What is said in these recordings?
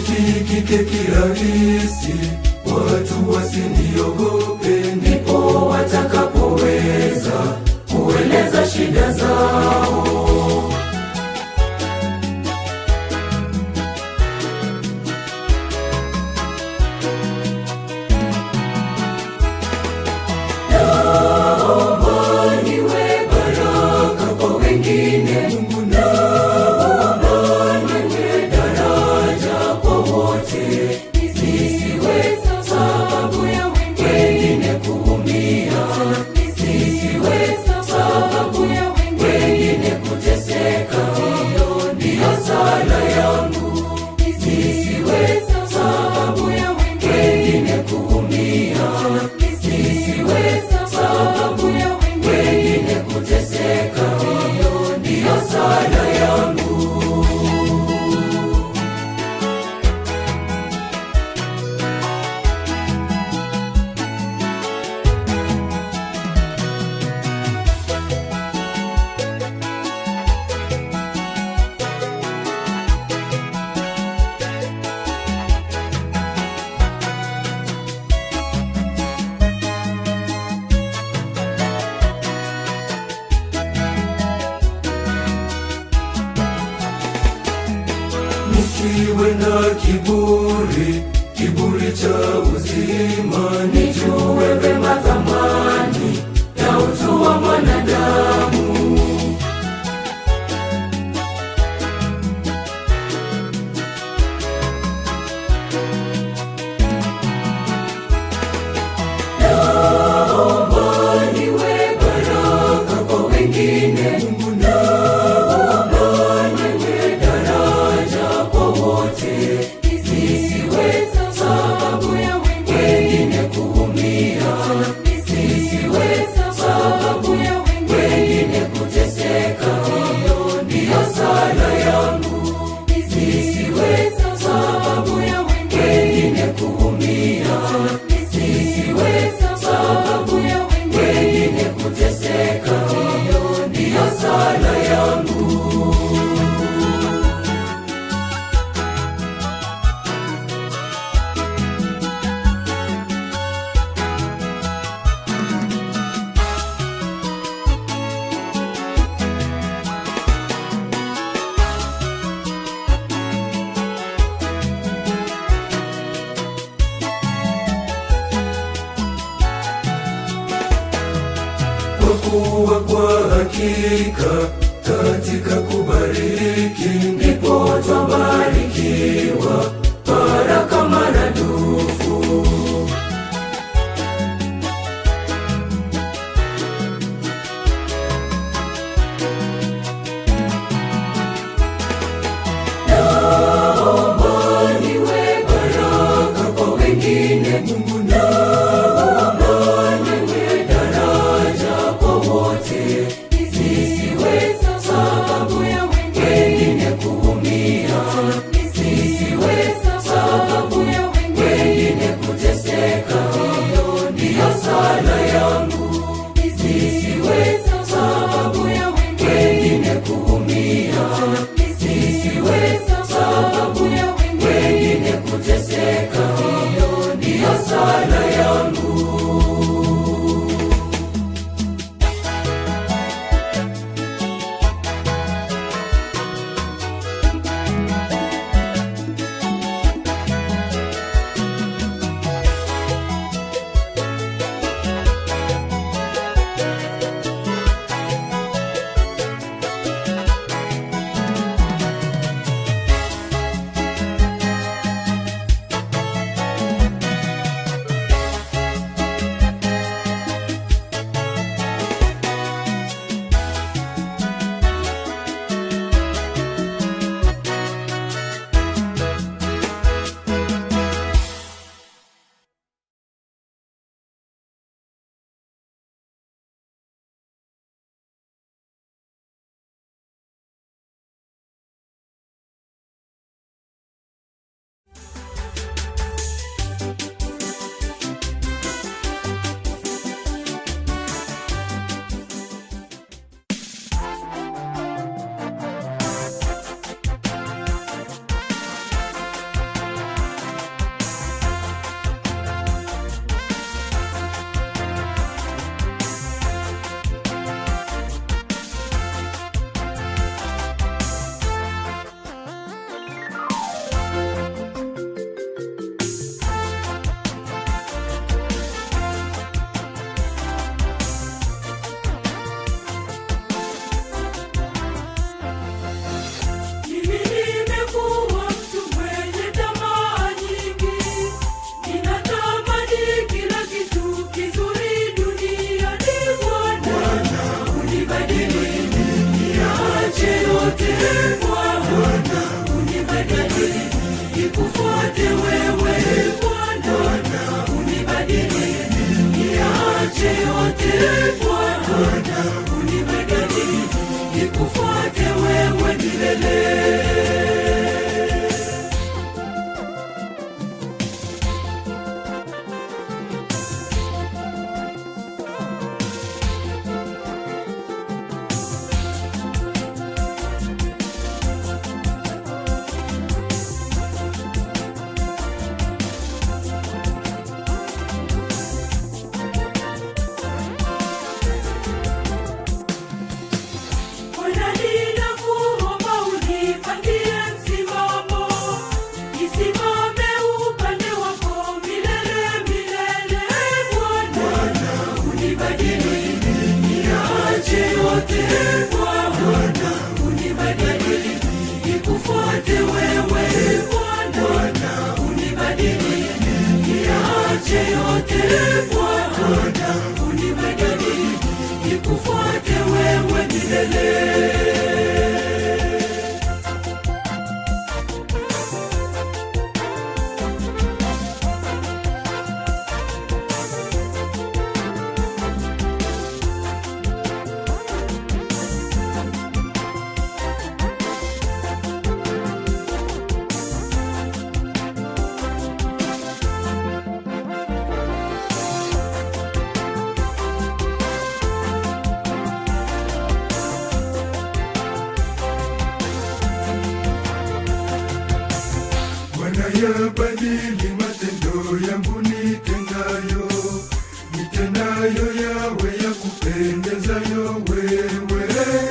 nisikike kirahisi, watu wasiniogope, ndipo watakapoweza kueleza shida zao. Naomba niwe baraka kwa wengine, Mungu naomba niwe daraja kwa wote, nisiwe sababu ya wengine kuumia, nisiwe sababu ya wengine kuteseka. Hiyo ndiyo sala yangu, nisiwe sababu ya wengine kuumia, nisiwe sababu ya wengine kuteseka. Hiyo ndiyo sala yangu. Nisiwe na kiburi, kiburi cha uzima, nijue vema thamani ya utu wa mwanadamu. Naomba niwe baraka kwa wengine, Mungu naomba niwe daraja kwa wote, nisiwe sababu ya wengine kuumia, nisiwe sababu ya wengine kuteseka. Hiyo ndiyo sala yangu, nisiwe sababu ya wengine kuumia, nisiwe sababu ya wengine kuteseka. Hiyo ndiyo sala yangu. Kwa kuwa kwa hakika katika kubariki ndipo twabarikiwa baraka maradufu. Naomba niwe baraka kwa wengine, Mungu naomba niwe daraja kwa wote, nisiwe sababu ya wengine kuumia, nisiwe sababu ya wengine kuteseka. Hiyo ndiyo sala yangu, nisiwe sababu ya wengine kuumia, nisiwe sababu ya wengine kuteseka. Hiyo ndiyo sala yangu. Bwana yabadili matendo yangu nitendayo yawe ya kupendezayo wewe.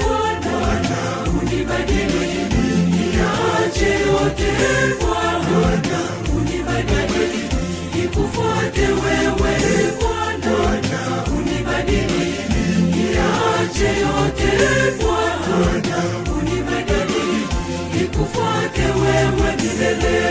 Bwana unibadili niache yote, Bwana unibadili nikufuate wewe, Bwana unibadili niache yote, Bwana unibadili nikufuate wewe milele.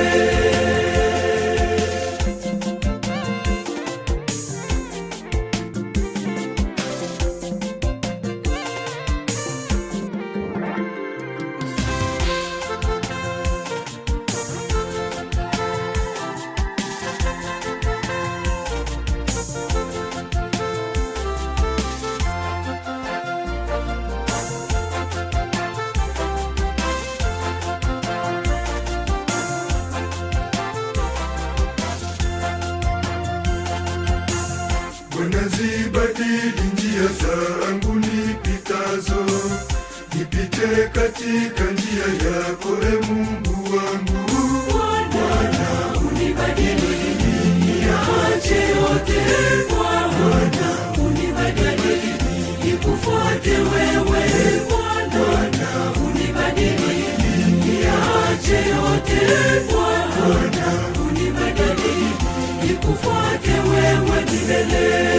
Bwana zibadili njia zangu nipitazo, nipite katika njia yako, Mungu wangu. Bwana unibadili niache yote, Bwana unibadili nikufuate wewe, Bwana unibadili niache yote, Bwana unibadili nikufuate wewe milele.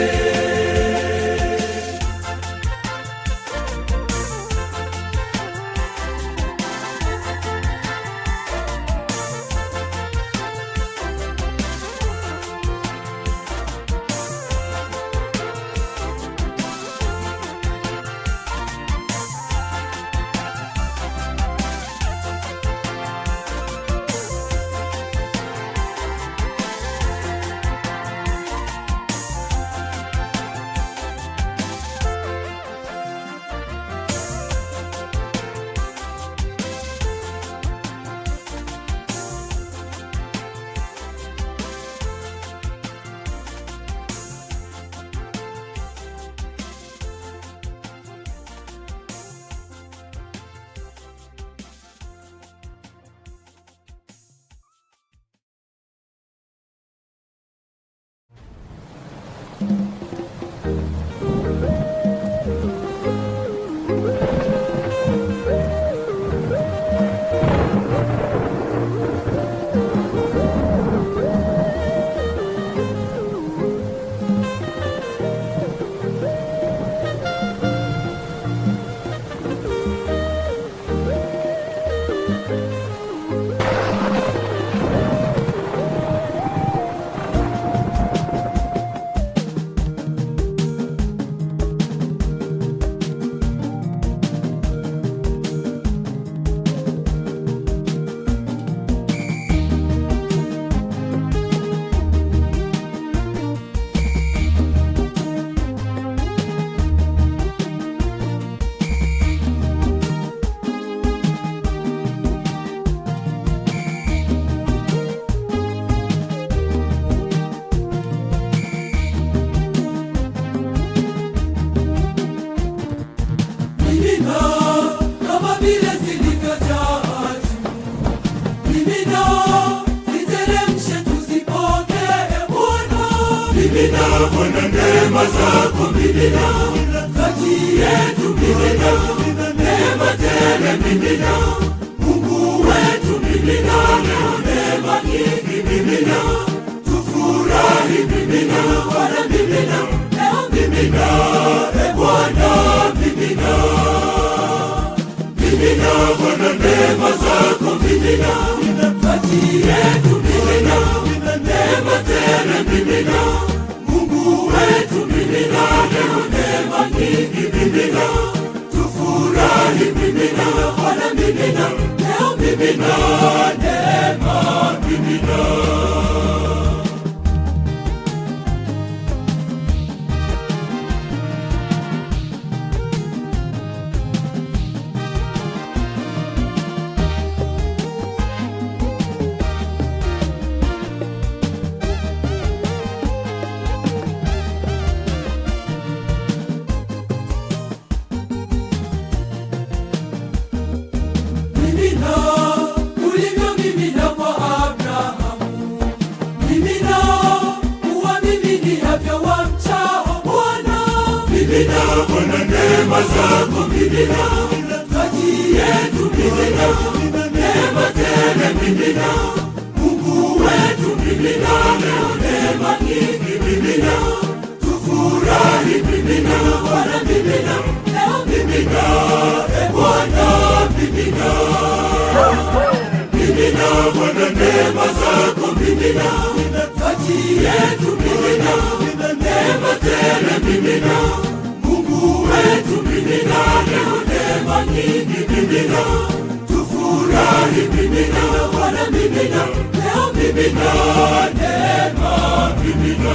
Mimina Bwana neema zako, mimina kati yetu, mimina neema tele, mimina Mungu wetu, mimina leo neema nyingi, mimina tufurahi, mimina Bwana, mimina leo, mimina Bwana, mimina Bwana neema zako, mimina kati yetu, mimina neema tele, mimina Mungu wetu, mimina leo neema nyingi, mimina tufurahi, mimina Bwana, mimina leo, mimina neema, mimina. Mimina, neema zako mimina, kati yetu mimina, neema tele mimina, Mungu wetu mimina, leo neema nyingi mimina, tufurahi mimina, Bwana mimina, leo mimina, Bwana mimina, mimina Bwana neema zako mimina, kati yetu mimina, neema tele mimina, Mungu wetu mimina, leo neema nyingi mimina, tufurahi mimina, Bwana mimina, leo mimina, neema mimina.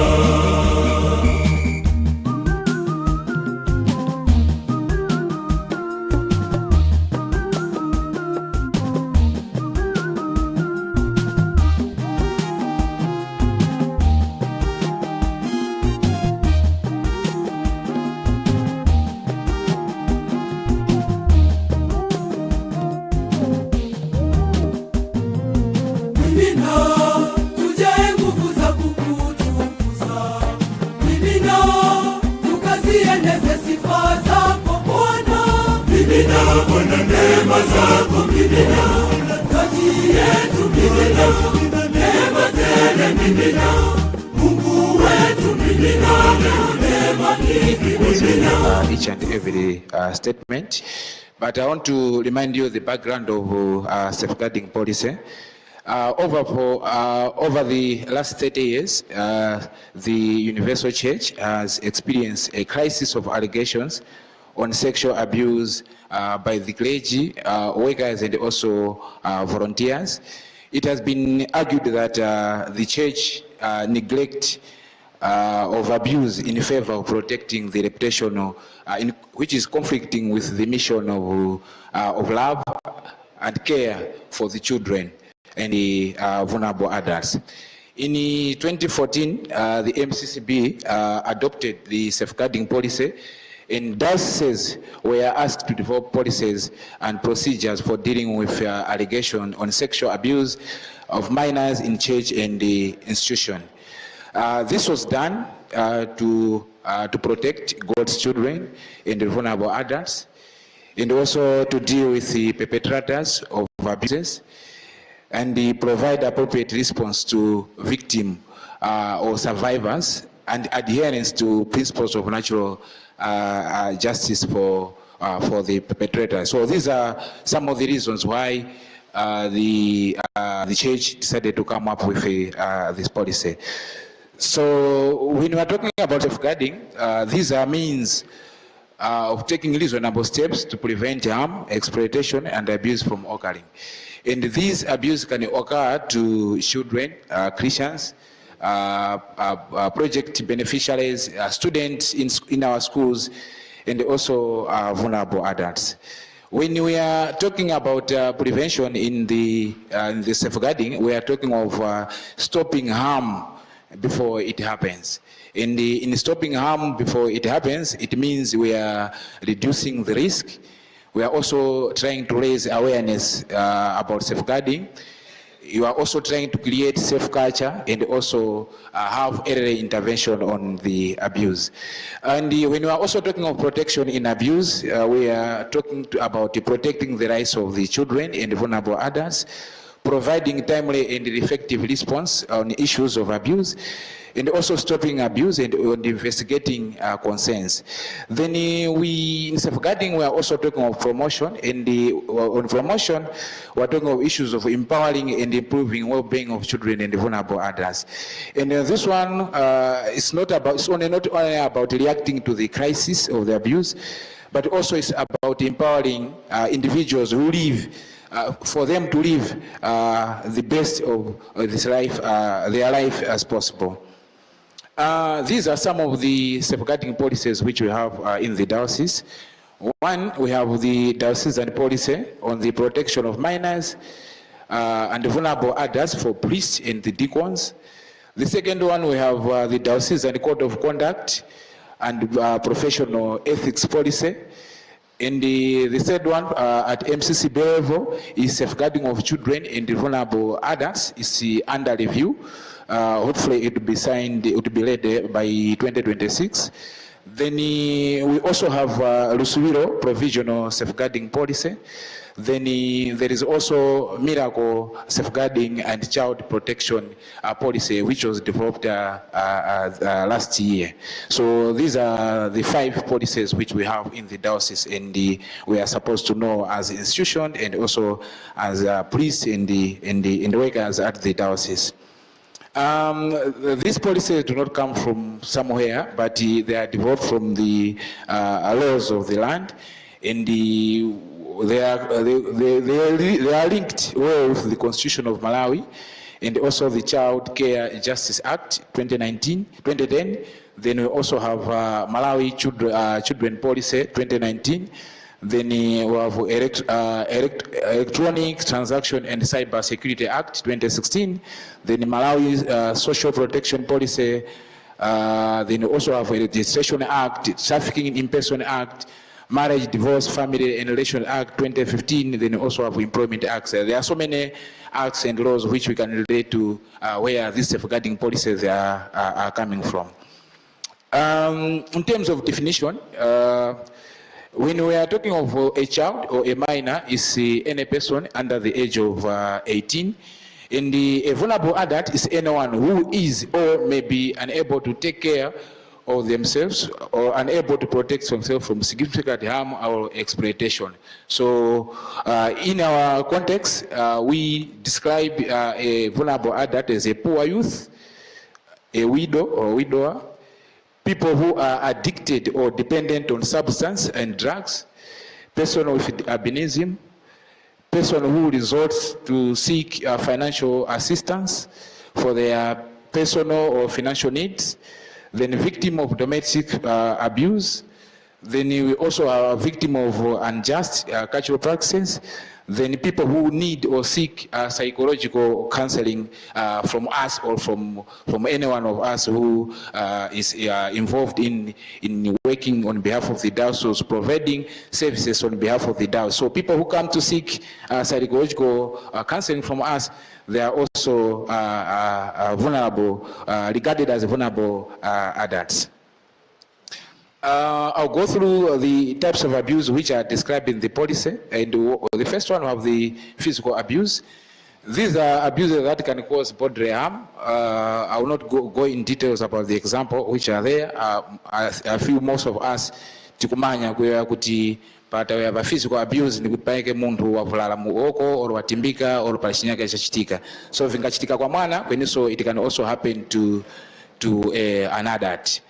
Mimina Bwana neema zako mimina, kati yetu mimina, neema tele mimina, Mungu wetu mimina, leo neema nyingi mimina. Each and every statement, but I want to remind you the background of safeguarding policy. Over the last 30 years, the Universal Church has experienced a crisis of allegations on sexual abuse by the clergy, workers, and also volunteers. It has been argued that the church neglect of abuse in favor of protecting the reputation, which is conflicting with the mission of love and care for the children and the vulnerable adults. In 2014, the MCCB adopted the safeguarding policy, and dioceses were asked to develop policies and procedures for dealing with allegations on sexual abuse of minors in church and the institution. This was done to protect God's children and the vulnerable adults, and also to deal with the perpetrators of abuses, and provide appropriate response to victims or survivors, and adherence to principles of natural justice for the perpetrator. So these are some of the reasons why the church decided to come up with this policy. So when we are talking about safeguarding, these are means of taking reasonable steps to prevent harm, exploitation, and abuse from occurring. And these abuse can occur to children, Christians, project beneficiaries, students in our schools, and also vulnerable adults. When we are talking about prevention in the safeguarding, we are talking of stopping harm before it happens. In stopping harm before it happens, it means we are reducing the risk. We are also trying to raise awareness about safeguarding. You are also trying to create safe culture and also have early intervention on the abuse. And when we are also talking of protection in abuse, we are talking about protecting the rights of the children and vulnerable adults, providing timely and effective response on issues of abuse, and also stopping abuse and investigating concerns. Then in safeguarding, we are also talking of promotion, and on promotion, we are talking of issues of empowering and improving well-being of children and vulnerable adults. And this one is not only about reacting to the crisis of the abuse, but also it's about empowering individuals who live, for them to live the best of this life, their life as possible. These are some of the safeguarding policies which we have in the diocese. One, we have the diocesan policy on the protection of minors and vulnerable adults for priests and the deacons. The second one, we have the diocesan code of conduct and professional ethics policy. And the third one at MCCB level is safeguarding of children and vulnerable adults. Is under review. Hopefully it will be signed, it will be ready by 2026. Then we also have Lusuwiro Provisional Safeguarding Policy. Then there is also Miracle Safeguarding and Child Protection Policy, which was developed last year. So these are the 5 policies which we have in the diocese, and we are supposed to know as an institution and also as priests in the workers at the diocese. These policies do not come from somewhere, but they are developed from the laws of the land, and they are linked well with the Constitution of Malawi, and also the Child Care Justice Act 2010. Then we also have Malawi Children Policy 2019. Then we have Electronic Transaction and Cyber Security Act 2016. Then Malawi Social Protection Policy. Then we also have a Registration Act, Trafficking in Person Act, Marriage, Divorce, Family and Relation Act 2015. Then we also have Employment Acts. There are so many acts and laws which we can relate to where these safeguarding policies are coming from. In terms of definition, when we are talking of a child or a minor, is any person under the age of 18. And a vulnerable adult is anyone who is or may be unable to take care of themselves or unable to protect themselves from significant harm or exploitation. So in our context, we describe a vulnerable adult as a poor youth, a widow or widower, people who are addicted or dependent on substance and drugs, person with albinism, person who resorts to seek financial assistance for their personal or financial needs, then victim of domestic abuse, then we also are a victim of unjust cultural practices, then people who need or seek psychological counseling from us or from any one of us who is involved in working on behalf of the diocese, providing services on behalf of the diocese. So people who come to seek psychological counseling from us, they are also vulnerable, regarded as vulnerable adults. I'll go through the types of abuse which are described in the policy, and the first one of the physical abuse. These are abuses that can cause bodily harm. I will not go in details about the example which are there. I feel most of us tikumanya kuya kuti pataweva physical abuse ni kuti paike munthu wavulala muoko or watimbika or pachinyaka chachitika. So vingachitika kwa mwana kweninso it can also happen to an adult.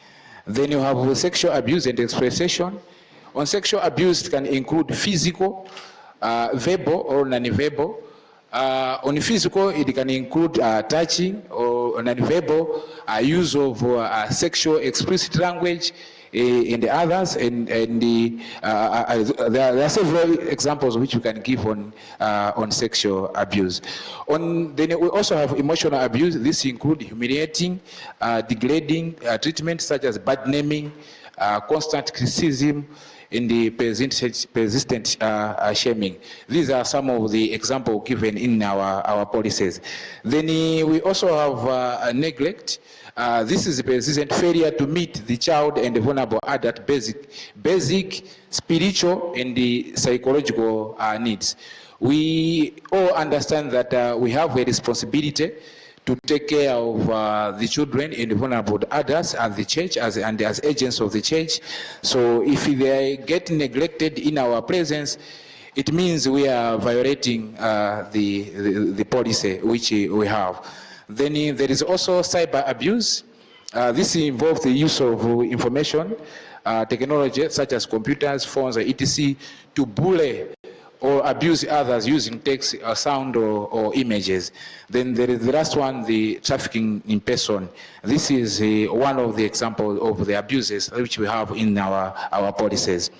Then you have sexual abuse and exploitation. On sexual abuse, it can include physical, verbal or non-verbal. On physical, it can include touching or non-verbal, use of sexual explicit language in the others, and there are several examples which we can give on sexual abuse. Then we also have emotional abuse. This includes humiliating, degrading treatment such as bad naming, constant criticism, and the persistent shaming. These are some of the examples given in our policies. Then we also have neglect. This is a persistent failure to meet the child and the vulnerable adult basic spiritual and the psychological needs. We all understand that we have a responsibility to take care of the children and the vulnerable adults as the church and as agents of the church. So if they get neglected in our presence, it means we are violating the policy which we have. Then there is also cyber abuse. This involves the use of information technology such as computers, phones, etc. to bully or abuse others using text, sound, or images. Then there is the last one, the trafficking in person. This is one of the examples of the abuses which we have in our policies.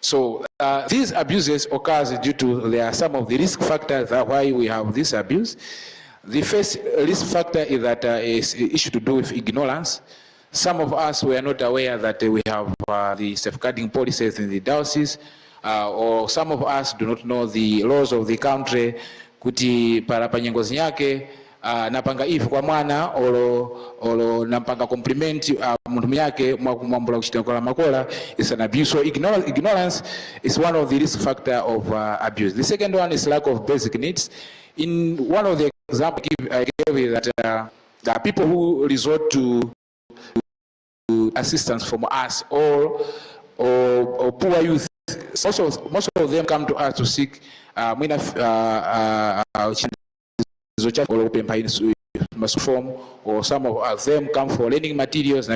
So these abuses occur due to there are some of the risk factors that why we have this abuse. The first risk factor is that is issue to do with ignorance. Some of us were not aware that we have the safeguarding policies in the diocese, or some of us do not know the laws of the country. Kuti para panyengozi yake napanga if kwa mwana olo napanga compliment muntu myake mwambula kuchita kwa makola is an abuse. So ignorance is one of the risk factor of abuse. The second one is lack of basic needs. In one of the examples I gave you that there are people who resort to assistance from us or poor youth. Most of them come to us to seek form, or some of them come for learning materials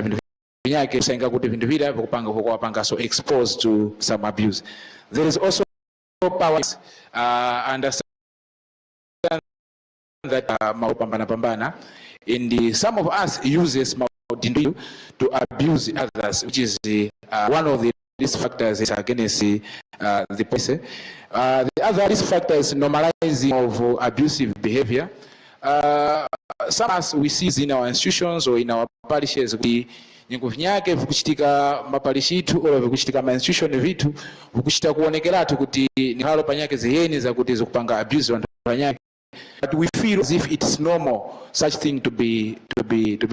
so exposed to some abuse. There is also power understand that in the some of us uses to abuse others, which is one of the risk factors is against the policy. The other risk factor is normalizing of abusive behavior. Some as we see in our institutions or in our parishes, nyinguvyake vikuchitika mapalishitu olo vikuchitika ma institution vitu vikuchita kuonekeratu kuti ni halo panyake ziheni za kuti zikupanga abuse wantu panyake. But we feel as if it's normal such thing to be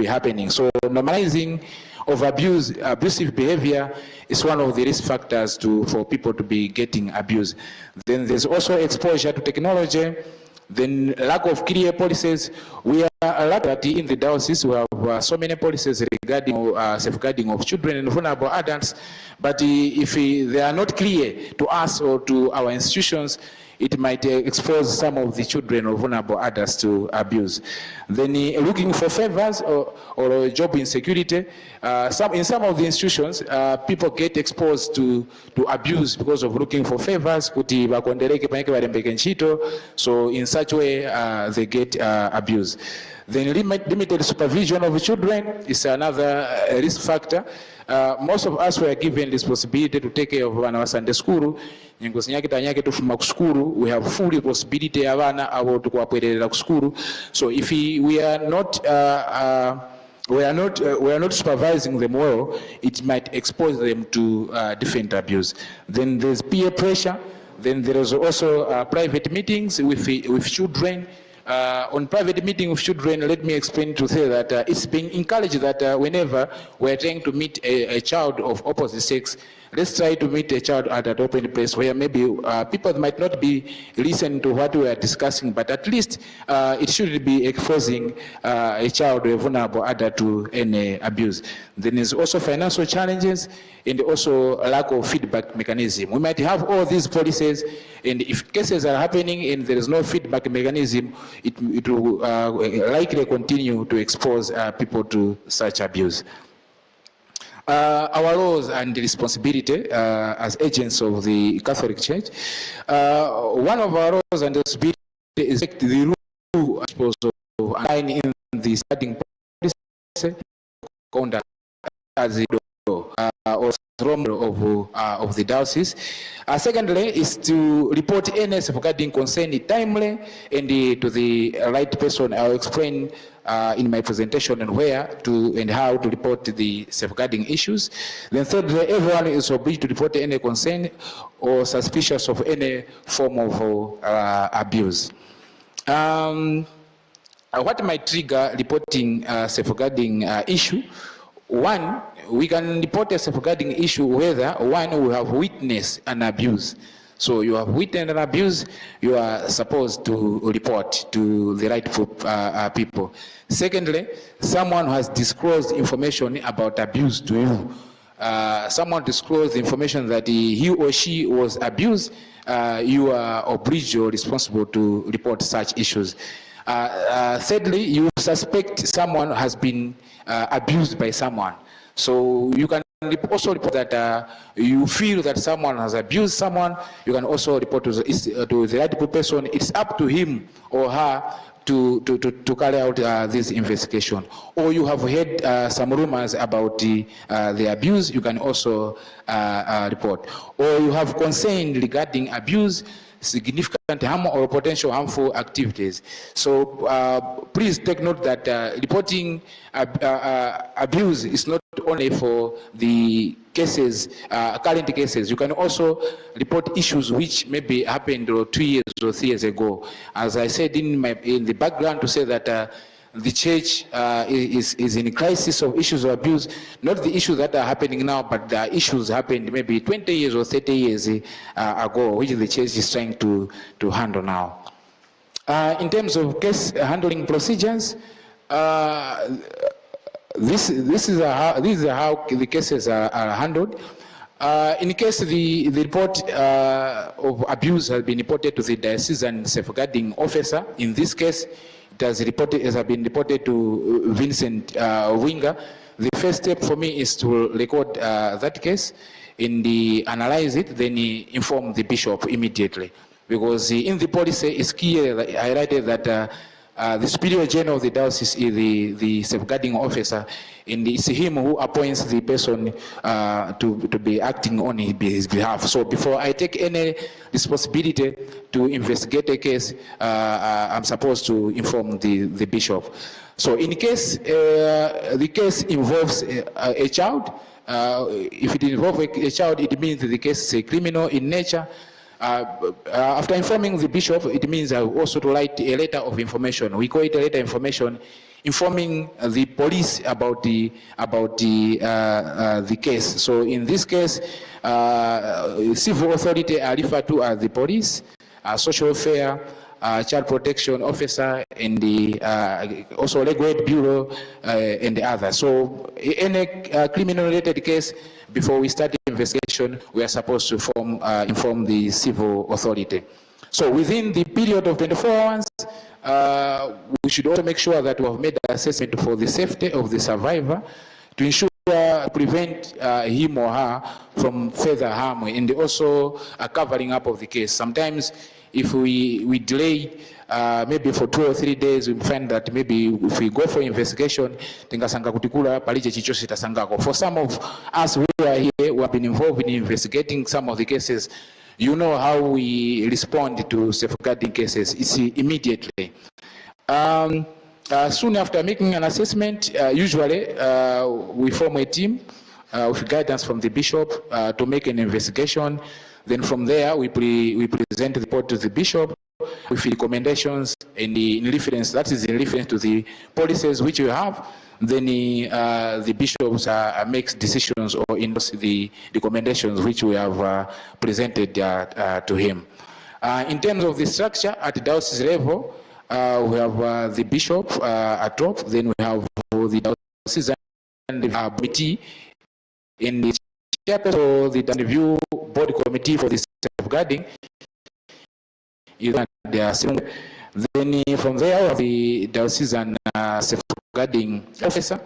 happening. So normalizing of abusive behavior is one of the risk factors for people to be getting abused. Then there's also exposure to technology. Then lack of clear policies. We are lucky in the diocese. We have so many policies regarding safeguarding of children and vulnerable adults. But if they are not clear to us or to our institutions, it might expose some of the children or vulnerable adults to abuse. Then looking for favors or job insecurity. In some of the institutions, people get exposed to abuse because of looking for favors. So in such way, they get abused. Then limited supervision of children is another risk factor. Most of us were given this possibility to take care of our Sunday school. We have full responsibility about school. So if we are not supervising them well, it might expose them to different abuse. Then there's peer pressure. Then there is also private meetings with children. On private meeting with children, let me explain to say that it's being encouraged that whenever we're trying to meet a child of opposite sex, let's try to meet a child at an open place where maybe people might not be listening to what we are discussing, but at least it should be exposing a child, a vulnerable adult, to any abuse. Then there's also financial challenges and also a lack of feedback mechanism. We might have all these policies, and if cases are happening and there is no feedback mechanism, it will likely continue to expose people to such abuse. Our roles and responsibility as agents of the Catholic Church. One of our roles and responsibility is the rule of aligning in the starting policy conduct as the of the diocese. Secondly, is to report any safeguarding concern timely and to the right person. I'll explain in my presentation and where to and how to report the safeguarding issues. Then thirdly, everyone is obliged to report any concern or suspicious of any form of abuse. What might trigger reporting safeguarding issue? One, we can report a safeguarding issue whether one, we have witnessed an abuse. So you have witnessed an abuse, you are supposed to report to the rightful people. Secondly, someone has disclosed information about abuse to you. Someone disclosed information that he or she was abused, you are obliged or responsible to report such issues. Thirdly, you suspect someone has been abused by someone. So you can also report that you feel that someone has abused someone. You can also report to the right person. It's up to him or her to carry out this investigation. Or you have heard some rumors about the abuse, you can also report. Or you have concern regarding abuse, significant harm or potential harmful activities. So please take note that reporting abuse is not only for the cases, current cases. You can also report issues which maybe happened 2 years or 3 years ago. As I said in the background, to say that the church is in a crisis of issues of abuse, not the issues that are happening now, but the issues happened maybe 20 years or 30 years ago, which the church is trying to handle now. In terms of case handling procedures, this is how the cases are handled. In case the report of abuse has been reported to the diocesan safeguarding officer, in this case, it has been reported to Vincent Winger. The first step for me is to record that case, analyze it, then inform the bishop immediately. Because in the policy, it's clear highlighted that the superior general of the diocese is the safeguarding officer, and it's him who appoints the person to be acting on his behalf. So before I take any responsibility to investigate a case, I'm supposed to inform the bishop. So in case the case involves a child, if it involves a child, it means the case is a criminal in nature. After informing the bishop, it means also to write a letter of information. We call it a letter of information, informing the police about the case. So in this case, civil authority are referred to as the police, social welfare, child protection officer, and the also legal aid bureau, and the others. So any criminal related case, before we start the investigation, we are supposed to inform the civil authority. So within the period of 24 hours, we should also make sure that we have made an assessment for the safety of the survivor to ensure prevent him or her from further harm, and also a covering up of the case. Sometimes if we delay maybe for 2 or 3 days, we find that maybe if we go for investigation, for some of us who are here, who have been involved in investigating some of the cases, you know how we respond to safeguarding cases. It's immediately. Soon after making an assessment, usually we form a team with guidance from the bishop to make an investigation. Then from there, we present the report to the bishop with recommendations and in reference, that is in reference to the policies which we have. Then the bishops makes decisions or endorse the recommendations which we have presented to him. In terms of the structure at the diocese level, we have the bishop at top, then we have the diocesan committee in the chairperson of the review board committee for the safeguarding. Then from there we have the diocesan safeguarding officer.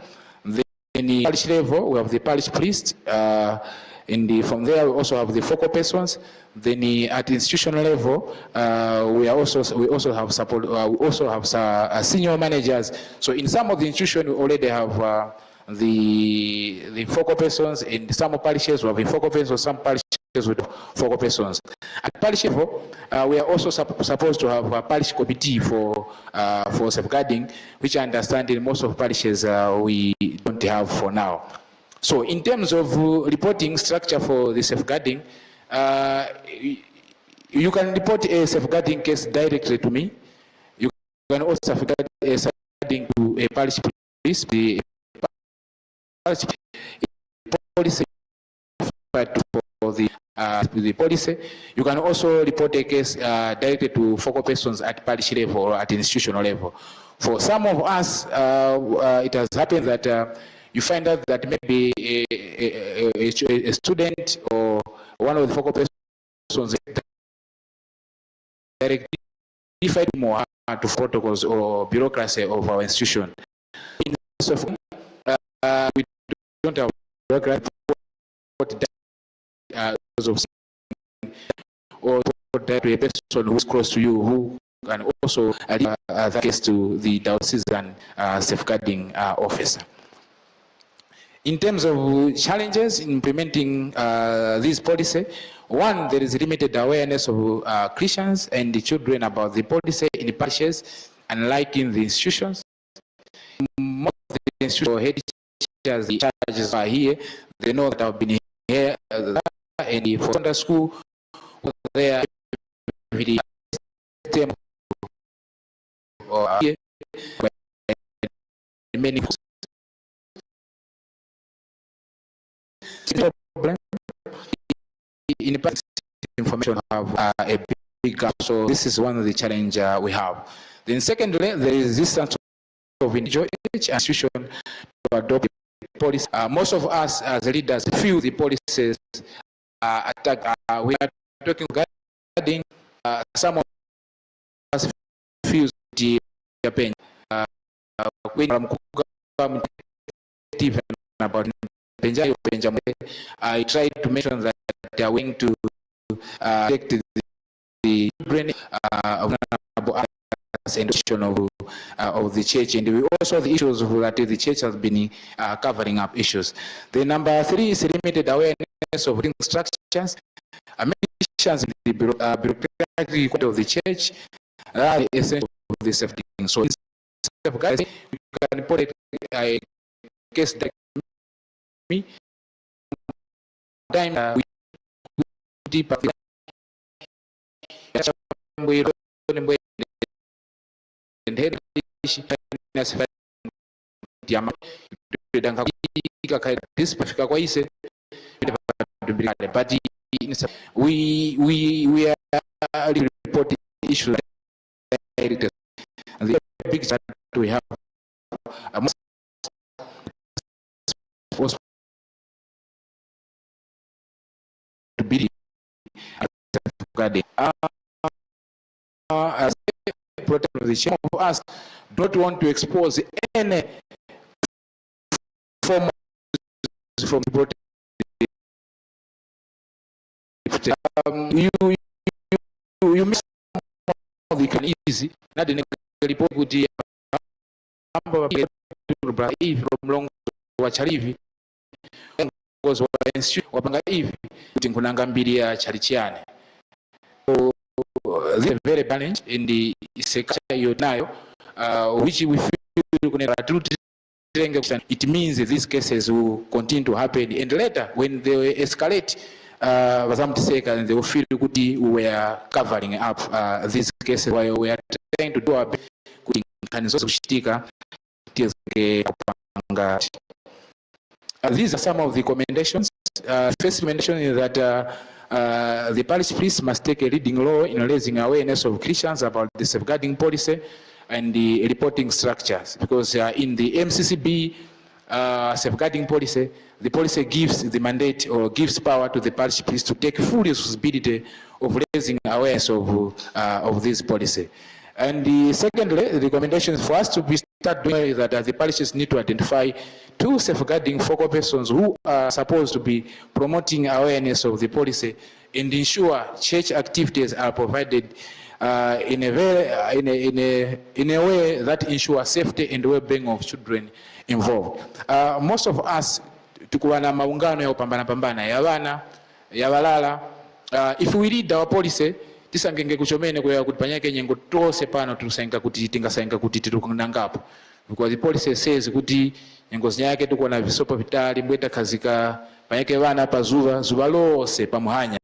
Then in the parish level we have the parish priest. From there we also have the focal persons. Then at institutional level we also have support. We also have senior managers. So in some of the institutions we already have the focal persons. In some parishes we have the focal persons. Some parishes with focal persons. At parish level, we are also supposed to have a parish committee for safeguarding, which I understand in most of parishes we don't have for now. So in terms of reporting structure for the safeguarding, you can report a safeguarding case directly to me. You can also safeguard a safeguarding to a parish priest. The parish policy for the policy. You can also report a case directly to focal persons at parish level or at institutional level. For some of us, it has happened that you find out that maybe a student or one of the focal persons directly fight more to protocols or bureaucracy of our institution. We don't have bureaucracy or to a person who's close to you who can also that case to the diocesan safeguarding officer. In terms of challenges in implementing this policy, One, there is limited awareness of Christians and the children about the policy in the parishes, unlike in the institutions. Most of the institutions or head teachers, the charges are here. They know that I've been here and for Sunday school, they are or here, many problem in the information have a big gap. So this is one of the challenge we have. Then secondly, the resistance of individual institution to adopt the policy. Most of us as leaders feel the policies attack. We are talking regarding some of us feel the pain. When about I try to mention that they are willing to protect the children of the church, and we also the issues that the church has been covering up issues. The number 3 is limited awareness of instructions. Mentions in the bureaucratic of the church are essential of the safety. So guys, you can put it a case that me time we are reporting issues like the big that we have to be as a protector of the church of us don't want to expose any form from the you miss the can easy not the report good from long wachalivi because wapanga hivi kunanga mbili ya chalichiane. So they are very balanced in the sector you nayo which we feel it means these cases will continue to happen, and later when they escalate and they will feel good we are covering up these cases while we are trying to do our best. These are some of the recommendations. First recommendation is that the parish priest must take a leading role in raising awareness of Christians about the safeguarding policy and the reporting structures, because in the MCCB safeguarding policy, the policy gives the mandate or gives power to the parish priest to take full responsibility of raising awareness of this policy. And secondly, the recommendation for us to start doing is that the parishes need to identify 2 safeguarding focal persons who are supposed to be promoting awareness of the policy and ensure church activities are provided in a way that ensures safety and well-being of children involved. Most of us tukuwa na maungano ya upambana ya wana ya walala. If we read our policy, tisangenge kuchomene kwa kutipanyake nyengo tose pano tusenga kuti tingasenga kuti titukunangapo, because the policy says kuti nyengo zinyake tuko na visopo vitali mbweta kazika panyake wana pa zuva lose pamuhanya,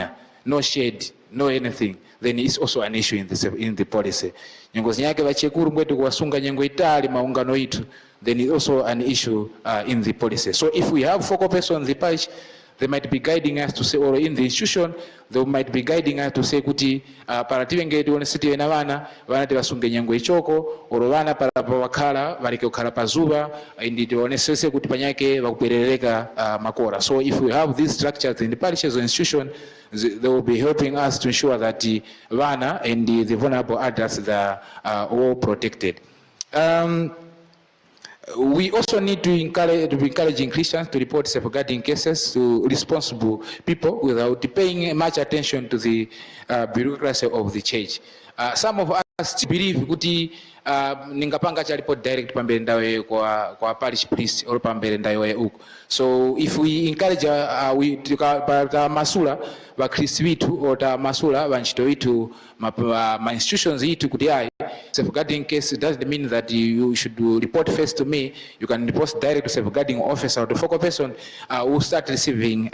no shade, no anything, then it's also an issue in the policy. Nyengo zinyake vachekuru mbwetu kuwasunga nyengo itali maungano itu, then it's also an issue in the policy. So if we have focal persons in the parish, they might be guiding us to say, or in the institution, they might be guiding us to say, kuti parativenge tionesiti na vana tevasunge nyengo ichoko, oro vana para wakala valike ukhala pazuva, indi tionesese kuti panyake vakuperereka makora. So if we have these structures in the parishes or institution, they will be helping us to ensure that the vana and the vulnerable adults are all protected. We also need to be encouraging Christians to report safeguarding cases to responsible people without paying much attention to the bureaucracy of the church. Some of us still believe kuti ningapanga cha report direct pambele ndawe kwa parish priest or pambele ndawe uko. So if we encourage we masula ba Kristo witu or masula ba nchito witu ma institutions yitu kuti ai safeguarding case doesn't mean that you should report first to me. You can report direct to safeguarding officer or the focal person who start receiving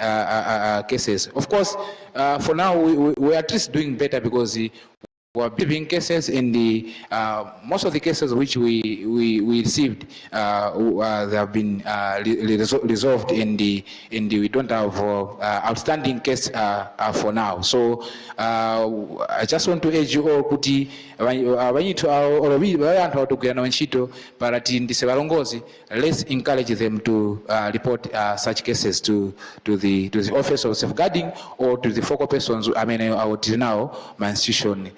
cases. Of course, for now we are at least doing better because we are receiving cases in the most of the cases which we received they have been resolved in the we don't have outstanding case for now. So I just want to urge you all kuti let's encourage them to report such cases to the office of safeguarding or to the focal persons. I mean, our now my institution.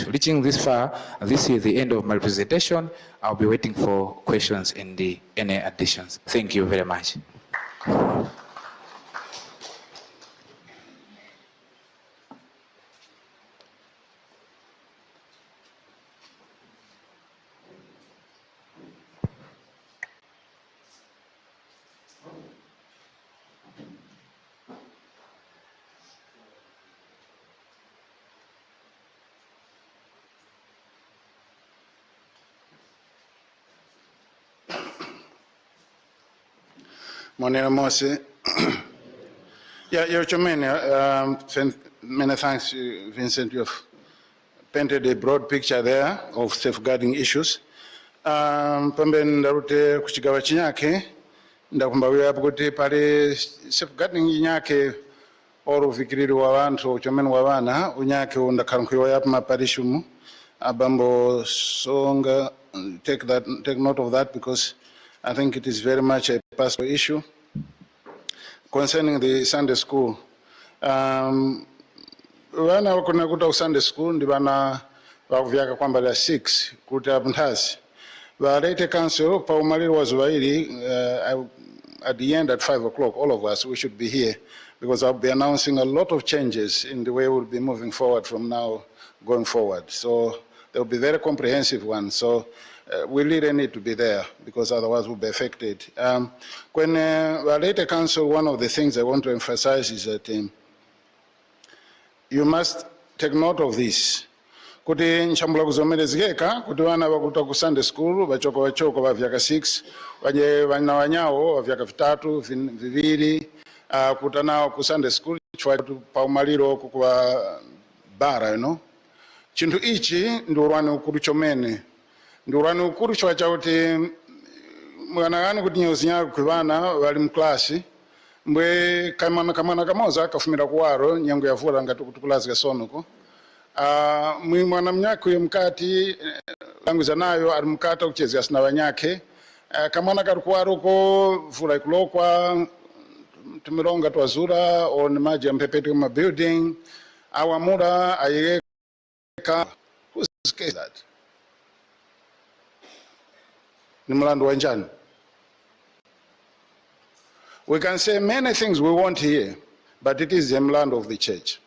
Reaching this far, this is the end of my presentation. I'll be waiting for questions in any additions. Thank you very much. Monera Mose. Yeah, Your Chairman, many thanks, Vincent. You've painted a broad picture there of safeguarding issues. Pambe ndarute kuchigawa chinyake, ndakumbawira hapo kuti pale safeguarding inyake oro vikiriri wa vantu, uchomeni wa vana, unyake undakarunkwiwa yapo maparishumu, abambo songa, take note of that because I think it is very much a personal issue. Concerning the Sunday school, vana wakuna kuta Sunday school ndi vana wakuvyaka kwamba la 6 kuti apnthazi. Valete council pa umaliri wa zuwairi at the end at 5 o'clock, all of us, we should be here because I'll be announcing a lot of changes in the way we'll be moving forward from now going forward. So there will be very comprehensive ones. So we really need to be there because otherwise we'll be affected. When the later council, one of the things I want to emphasize is that you must take note of this. Kuti nchambula kuzomelezeka, kuti wana wakuta ku Sunday school, wachoko wa vyaka 6, waje wana wanyawo wa vyaka 3, 2, kutanao ku Sunday school, chwa pa umaliro kwa bara, you know. Chintu ichi ndurwani ukuru chomene. Ndurwani ukuru chwa chauti mwanagani kuti nyozinya kwivana wali mklasi mbwe kamana kamoza kafumira kuwaro nyangu ya vula ngati kutukulazi kasonuko mwana mnyako mkati languza nayo ali mkata kuchezea sina wanyake kamana kari kuwaro ko vula ikulokwa tumironga tuwazura o ni maji ya mpepeti kama building awamura ayeka. Who's case that? We can say many things we want here, but it is the land of the church.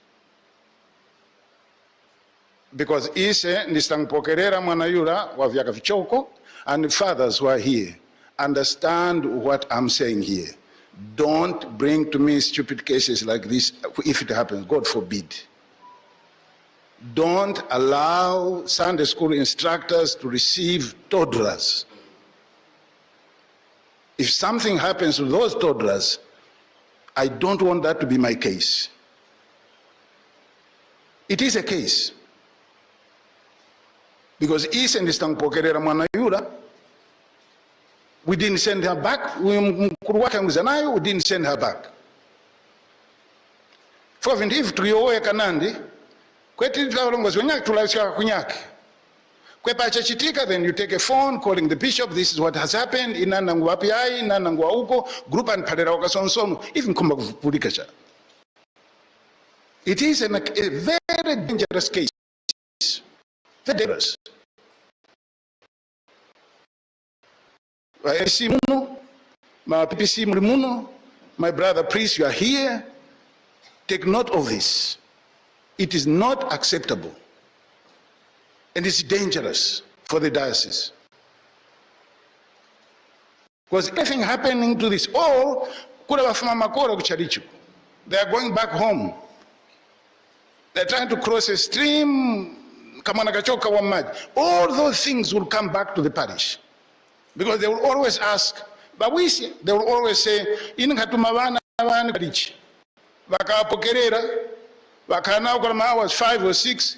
Because ise nistangpokerera mwanayura wa vyaka vichoko, and fathers who are here understand what I'm saying here. Don't bring to me stupid cases like this if it happens, God forbid. Don't allow Sunday school instructors to receive toddlers. If something happens to those toddlers, I don't want that to be my case. It is a case. Because East and Eastern Pokerera Manayura, we didn't send her back. We didn't send her back. For if Trio Kanandi, then you take a phone calling the bishop, this is what has happened, group and even it is a very dangerous case. Very dangerous. My brother priest, you are here. Take note of this. It is not acceptable. And it's dangerous for the diocese. Because anything happening to this, or they are going back home. They're trying to cross a stream. All those things will come back to the parish. Because they will always ask, they will always say, hours 5 or 6,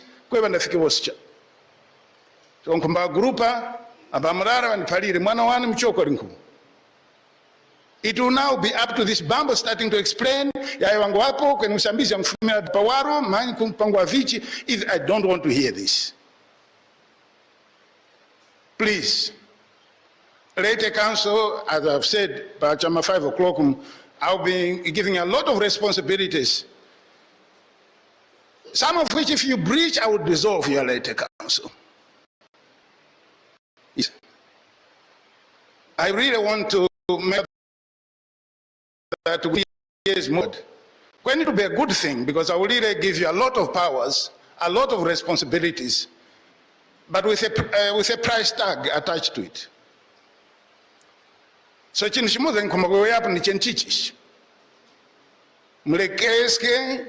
so grupa abamrara wanipalire mwana wani mchoko rinku. It will now be up to this Bambo starting to explain ya wangu hapo kwenye usambizi ya mfumia pawaro mani kumpangwa vichi. I don't want to hear this. Please, later council, as I've said, by 5 o'clock, I'll be giving a lot of responsibilities. Some of which, if you breach, I would dissolve your later council. Yes. I really want to make that we is more. Going to be a good thing, because I will really give you a lot of powers, a lot of responsibilities, but with a price tag attached to it. So chinishimuza nkumagowe yapu ni chenchichish. Mlekeske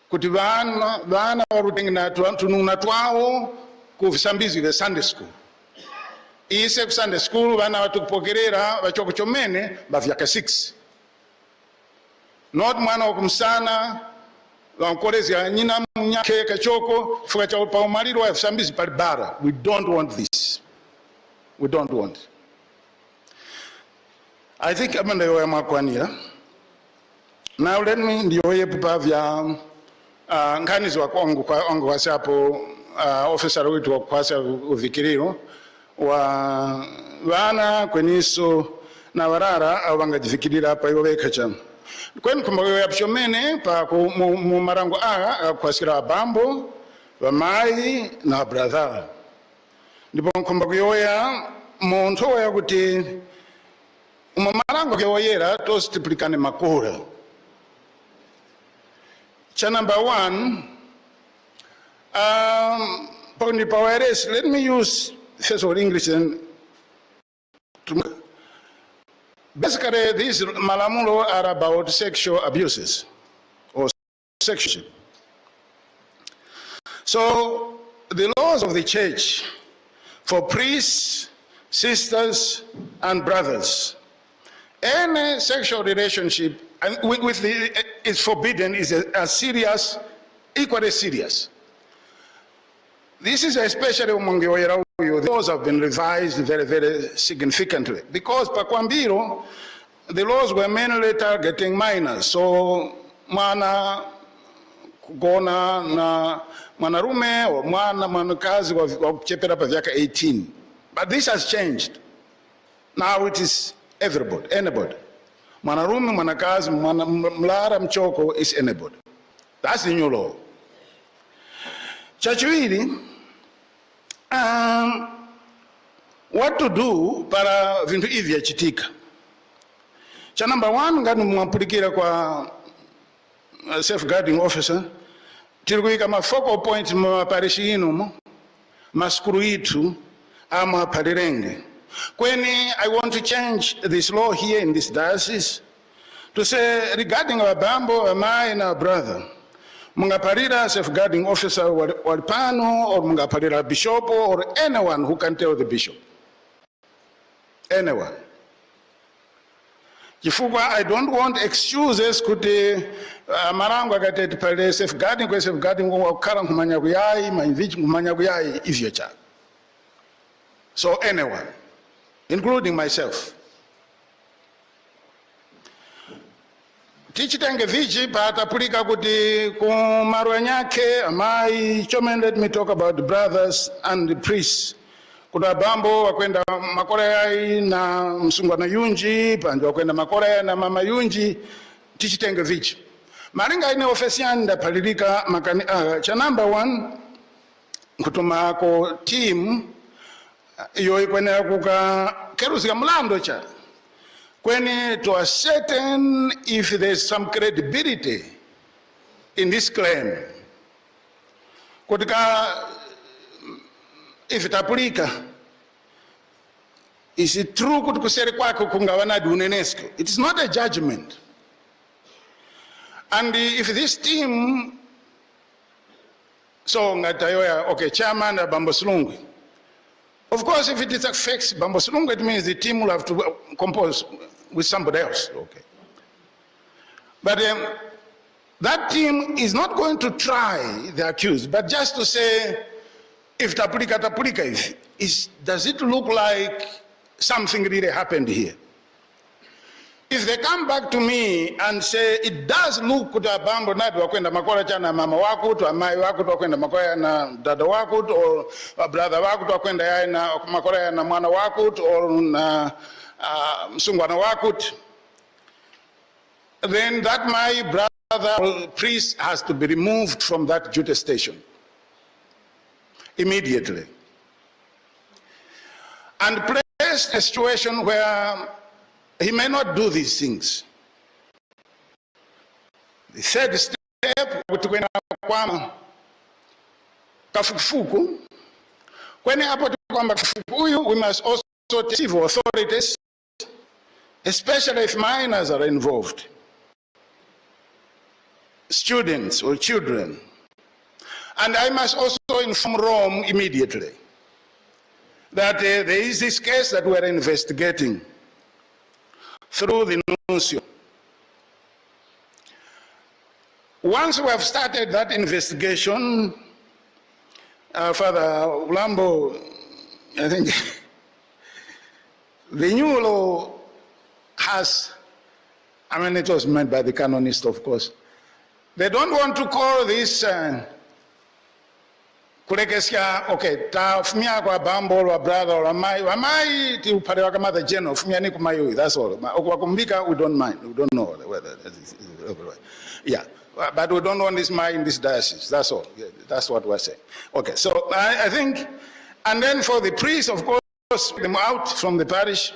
kuti vana warutengina tununa twao kuvisambizi ve Sunday school. Ise ku Sunday school vana watukupokerera vachokuchomene bavyaka 6. Not mwana wakumsana wankolezi ya nyina mnyake kachoko fuka cha upaumaliro wa visambizi palibara. We don't want this. We don't want. I think amanda yoya makwanira. Now let me ndiyoye pupavya nkanizi wa kwangu wasiapo officer wetu wa kwasa uvikiriro wa vana kweniso na warara au wangajifikirira hapa iweka chama. Kweni kumbayo ya pishomene pa mu marango kwasikira Bambo, Wamai na brother. Ndipo kumbayo ya monto ya kuti marango yoyera tosi tiplikane makura. Cha number 1, let me use first of all English and basically these malamulo are about sexual abuses or sexual. So the laws of the church for priests, sisters and brothers, any sexual relationship is forbidden, is a serious, equally serious. This is especially among the laws have been revised very, very significantly, because pakwambiro, the laws were mainly targeting minors. So mwana kugona na mwanarume or mwanakazi wa kuchepera pa vyaka 18. But this has changed. Now it is everybody, anybody. Mwanarume, mwanakazi, mlara, mchoko is anybody. That's the new law. Chachuili, what to do para vintu hivi yachitika. Cha number 1, ngani mwampurikira kwa safeguarding officer, tilikuika focal point maparishi inu, maskuru itu, ama parirenge. Kweni, I want to change this law here in this diocese to say, regarding our Bambo, Amai and our brother, mungaparira safeguarding officer walipano, or mungaparira bishop, or anyone who can tell the bishop. Anyone. Kifugwa, I don't want excuses kuti marango agateti pale safeguarding kwa safeguarding wakara kumanya kuyai, mainvichi kumanya kuyai, ivyo cha. So anyone, including myself. Tichitenge vichi patapulika kuti kumarwa nyake amai chomen. Let me talk about the brothers and the priests. Kuna Bambo wakwenda makora yai na msungwa na yunji, panjo wakwenda makora yai na mama yunji, tichitenge vichi. Maringa ine ofesianda palilika makani cha number 1 kutuma ako team iyo ikwenera kuka keruzika mlando cha. Kweni to ascertain if there's some credibility in this claim. Kutika if itapulika, is it true kuti kuseri kwako kungavanadi unenesco? It is not a judgment. And if this team, so ngatayoya, okay, chairman Bamboslungwe, of course, if it affects Bamboslungwe, it means the team will have to compose with somebody else, okay. But that team is not going to try the accused, but just to say, if tapulika, does it look like something really happened here? If they come back to me and say, it does look kuta bambo nadi wakwenda makora chana mama wako, to amai wako, to wakwenda makora na dada wako, or brother wako, to wakwenda ya na makora na mwana wako, or na msungwana wako, then that my brother or priest has to be removed from that duty station immediately. And placed in a situation where he may not do these things. The third step, kwenda kwama kafukufuku. Kwene hapo kwamba kafukuyu, we must also take civil authorities, especially if minors are involved, students or children. And I must also inform Rome immediately that there is this case that we're investigating through the nuncio. Once we have started that investigation, Father Ulambo, I think the new law has, I mean, it was meant by the canonist, of course. They don't want to call this kulekesya, okay, ta fumia kwa bambo or brother or amai ti upare waka mother general fumia ni kumayo, that's all. Wakumbika, we don't mind, we don't know whether that is, yeah, but we don't want this mind in this diocese, that's all. Yeah, that's what we're saying. Okay, so I think, and then for the priests, of course, them out from the parish.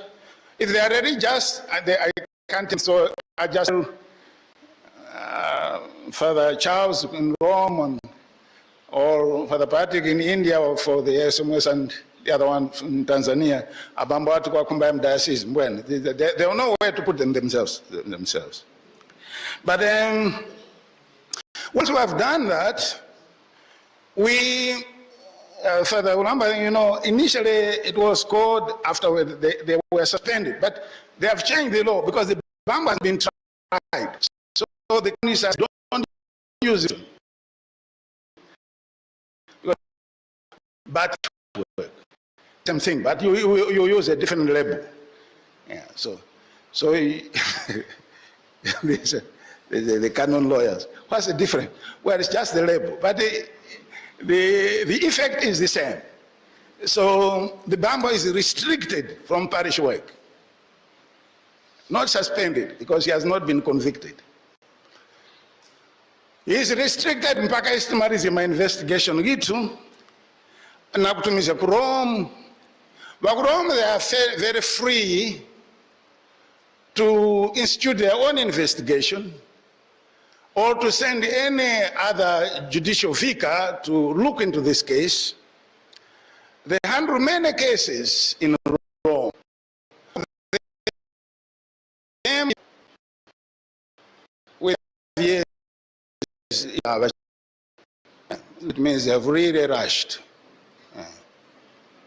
If they are already just, I can't, so I just Father Charles in Rome, or Father Patrick in India, or for the SMS and the other one in Tanzania, Abambo watu kwa Kumbayam Diocese, they don't know where to put them themselves. But once we have done that, we, Father Ulamba, you know, initially it was called after they were suspended, but they have changed the law because the Bamba has been tried. So the canonists don't use it. But same thing, but you use a different label. Yeah, so the canon lawyers, what's the difference? Well, it's just the label, but the effect is the same. So the Bambo is restricted from parish work, not suspended because he has not been convicted. He is restricted mpaka istimalize my investigation gitu na kutumiza ku Rome. But Rome, they are very free to institute their own investigation or to send any other judicial vicar to look into this case. They handle many cases in Rome. With years, it means they have really rushed.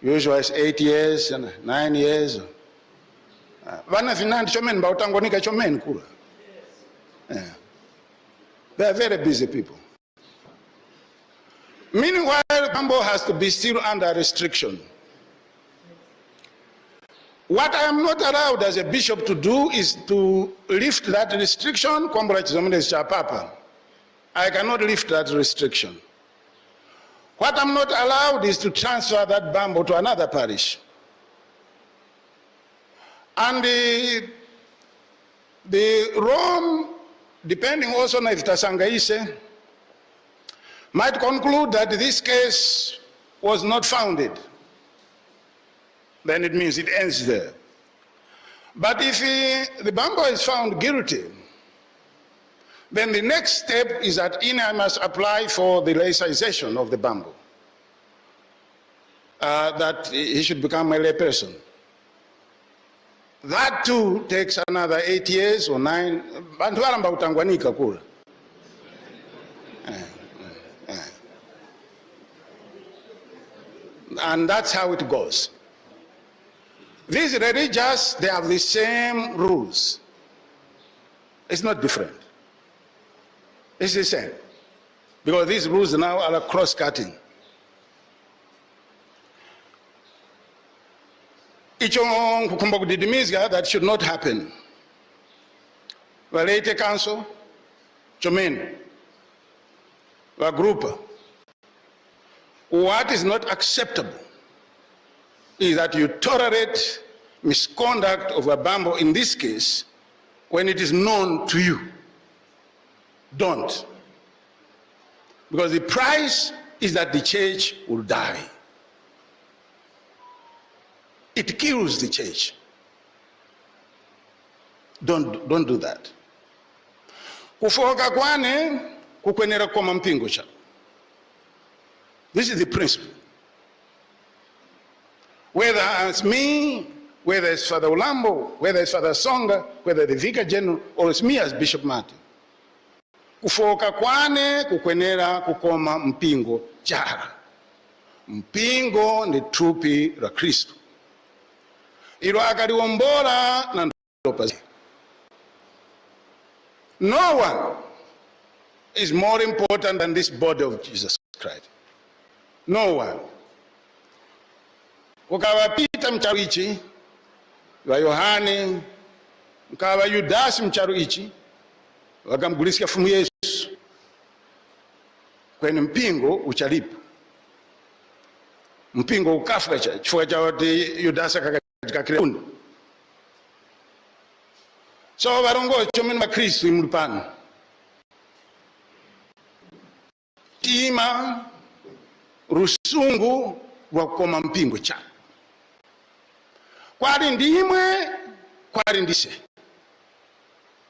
Usually it's 8 years and 9 years. Vana finandi chomen bautangonika chomen kula. They are very busy people. Meanwhile, Bambo has to be still under restriction. What I am not allowed as a bishop to do is to lift that restriction. I cannot lift that restriction. What I'm not allowed is to transfer that Bambo to another parish. And the Rome, depending also on if Tasangaise, might conclude that this case was not founded. Then it means it ends there. But if the Bambo is found guilty, then the next step is that I must apply for the laicization of the Bambo. that he should become a lay person. That too takes another 8 years or 9. Bantu walamba utangwanika kula. And that's how it goes. These religious, they have the same rules. It's not different. It's the same. Because these rules now are cross-cutting. Icho kukumba kudidimizga, that should not happen. Valete council, chomen, va group. What is not acceptable is that you tolerate misconduct of a bambo in this case when it is known to you. Don't. Because the price is that the church will die. It kills the church. Don't do that. Kufoka kwane kukwenera koma mpingo cha. This is the principle. Whether it's me, whether it's Father Ulambo, whether it's Father Songa, whether the Vicar General, or it's me as Bishop Martin. Kufoka kwane kukwenera kukoma mpingo chara. Mpingo ni trupi la Kristo. Ilo akaliwombola na ndopa. No one is more important than this body of Jesus Christ. No one. Ukawapita mcharu ichi wa Yohane, ukawa Yudasi mcharu ichi wakamgulisia fumu Yesu kwenye mpingo uchalipu. Mpingo ukafuka chifukwa cha wati Yudasi katika kile kundu. So varongo chomeni wa Kristo imulipano. Tima rusungu wakoma mpingo cha. Kwali ndimwe, kwali ndise.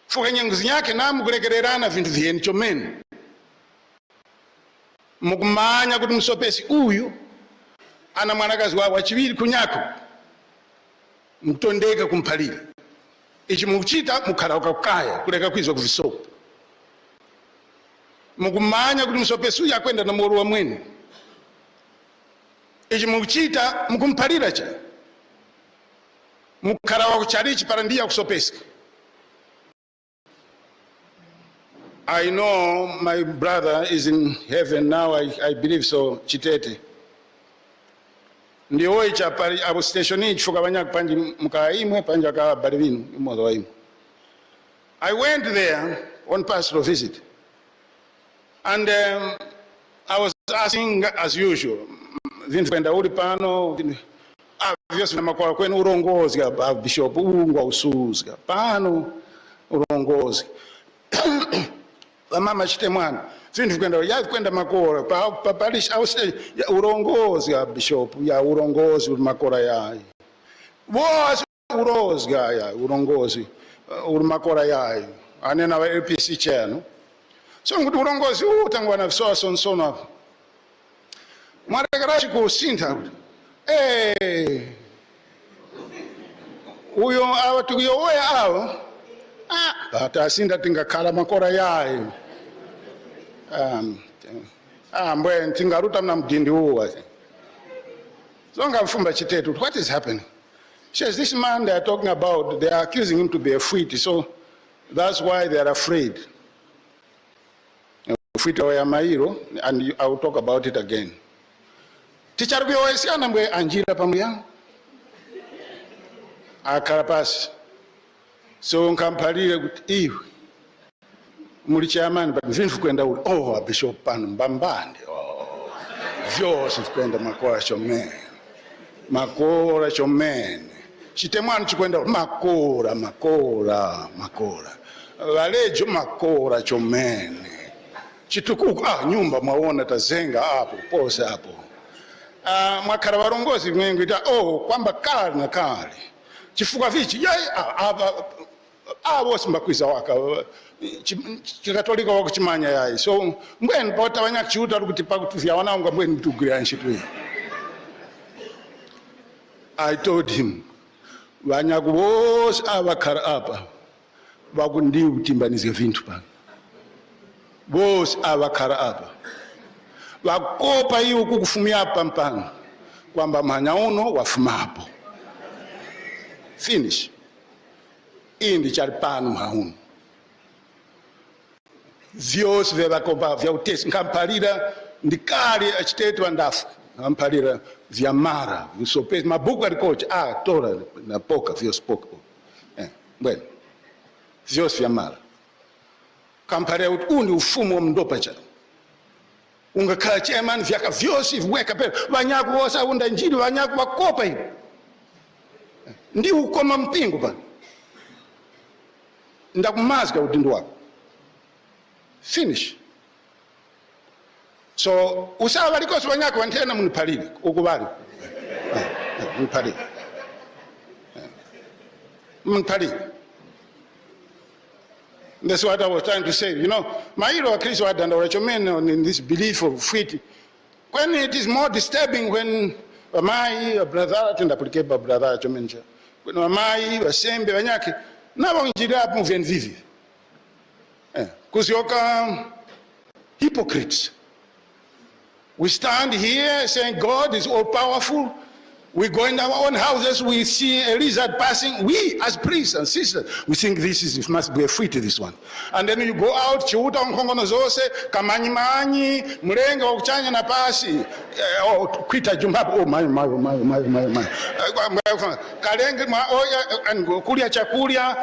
Fuka nyenguzi nyake na mukulekererana vintu vyeni chomeni. Mukumanya kuti musopesi uyu ana mwanakazi wa chiviri kunyako. Mukutondeka kumpalira. Ichi mukuchita mukharauka kukaya kuleka kwizwa kuvisopo. Mukumanya kuti musopesi uyu akwenda na moro wa mwene. Ichi mukuchita mukumpalira cha. Mukharawa kucharichi parandia kusopesi. I know my brother is in heaven now, I believe so, Chitete. Ndiyo icha pari abu stationi chuka banyak panji mukaimwe panja ka barivinu imodo waimu. I went there on pastoral visit, and I was asking as usual, vintu kwenda uli pano, obviously na makwala kwenu urongozi ka bishop ungwa usuzi ka pano urongozi. Mama chite mwana vintu kwenda ya kwenda makora pa parish house ya urongozi ya bishop ya urongozi makora ya was urongozi ya urongozi makora ya anena wa LPC chair no. So nguti urongozi utangwa na sono hapo mara garaji kusinta uyo awatuyo oya awo ata sinda tingakhala makora yayo mbwe tingaruta mna mdindi uwa zonga mfumba Chitetu. What is happening? She says, this man they are talking about, they are accusing him to be a fuiti, so that's why they are afraid. Fuiti wa Mairo, and I will talk about it again. Teacher bi oesiana mbwe anjira pamuya akarapasi. So nkampalire kuti iwe muli chairman but vinfu kwenda uli bishop pano mbambande vyose kwenda makora chomene chitemwanu chikwenda makora valejo makora chomene chitukuku nyumba mwaona tazenga hapo pose hapo mwakhala varongozi mwengu ita kwamba kale na kale chifuka vichi avo simbakwiza waka chikatolika wako chimanya yai so mbweni pota wanya chiuta kuti pakutuvya wanaunga mbweni mtugura nshitwe I told him, vanyaku vose avakara apa vakundiwi kutimbanize vintu pano. Vose avakara apa vakopa iwo kukufumia apa mpano kwamba mhanya uno wafumapo. Finish. Iyi ndichari pano mhauno. Vyose vevakopa vyautesi nkampalira ndikale achitetwa ndafu. Nkampalira vyamara visopesi mabhuku alikocha tora na poka vyose poka. Bueno. Vyose vyamara. Kampalira kuti undi ufumu wa mndopa cha. Ungakhala chairman vyaka vyose viweka pera. Vanyaku vose unda njiri vanyaku vakopa hivi. Ndi ukoma mpingo pano. Ndakumazika udindo wako. Finish. So usawa walikosi vanyaku wantena munipalile ukubali. Munipalile. Munipalile. That's what I was trying to say. You know, my hero Chris Wadanda in this belief of freedom. When it is more disturbing when my brother and the brother Chomenja. When my assembly Vanyaki, never injure up moving vivi. Because you're hypocrites. We stand here saying God is all powerful. We go in our own houses, we see a lizard passing. We, as priests and sisters, we think it must be a free to this one. And then you go out, chiuta nkongono zose, kamanyi manyi, mrenga wakuchanya na pasi, kwita jumbapo, my. Kalenge kulia chakulia,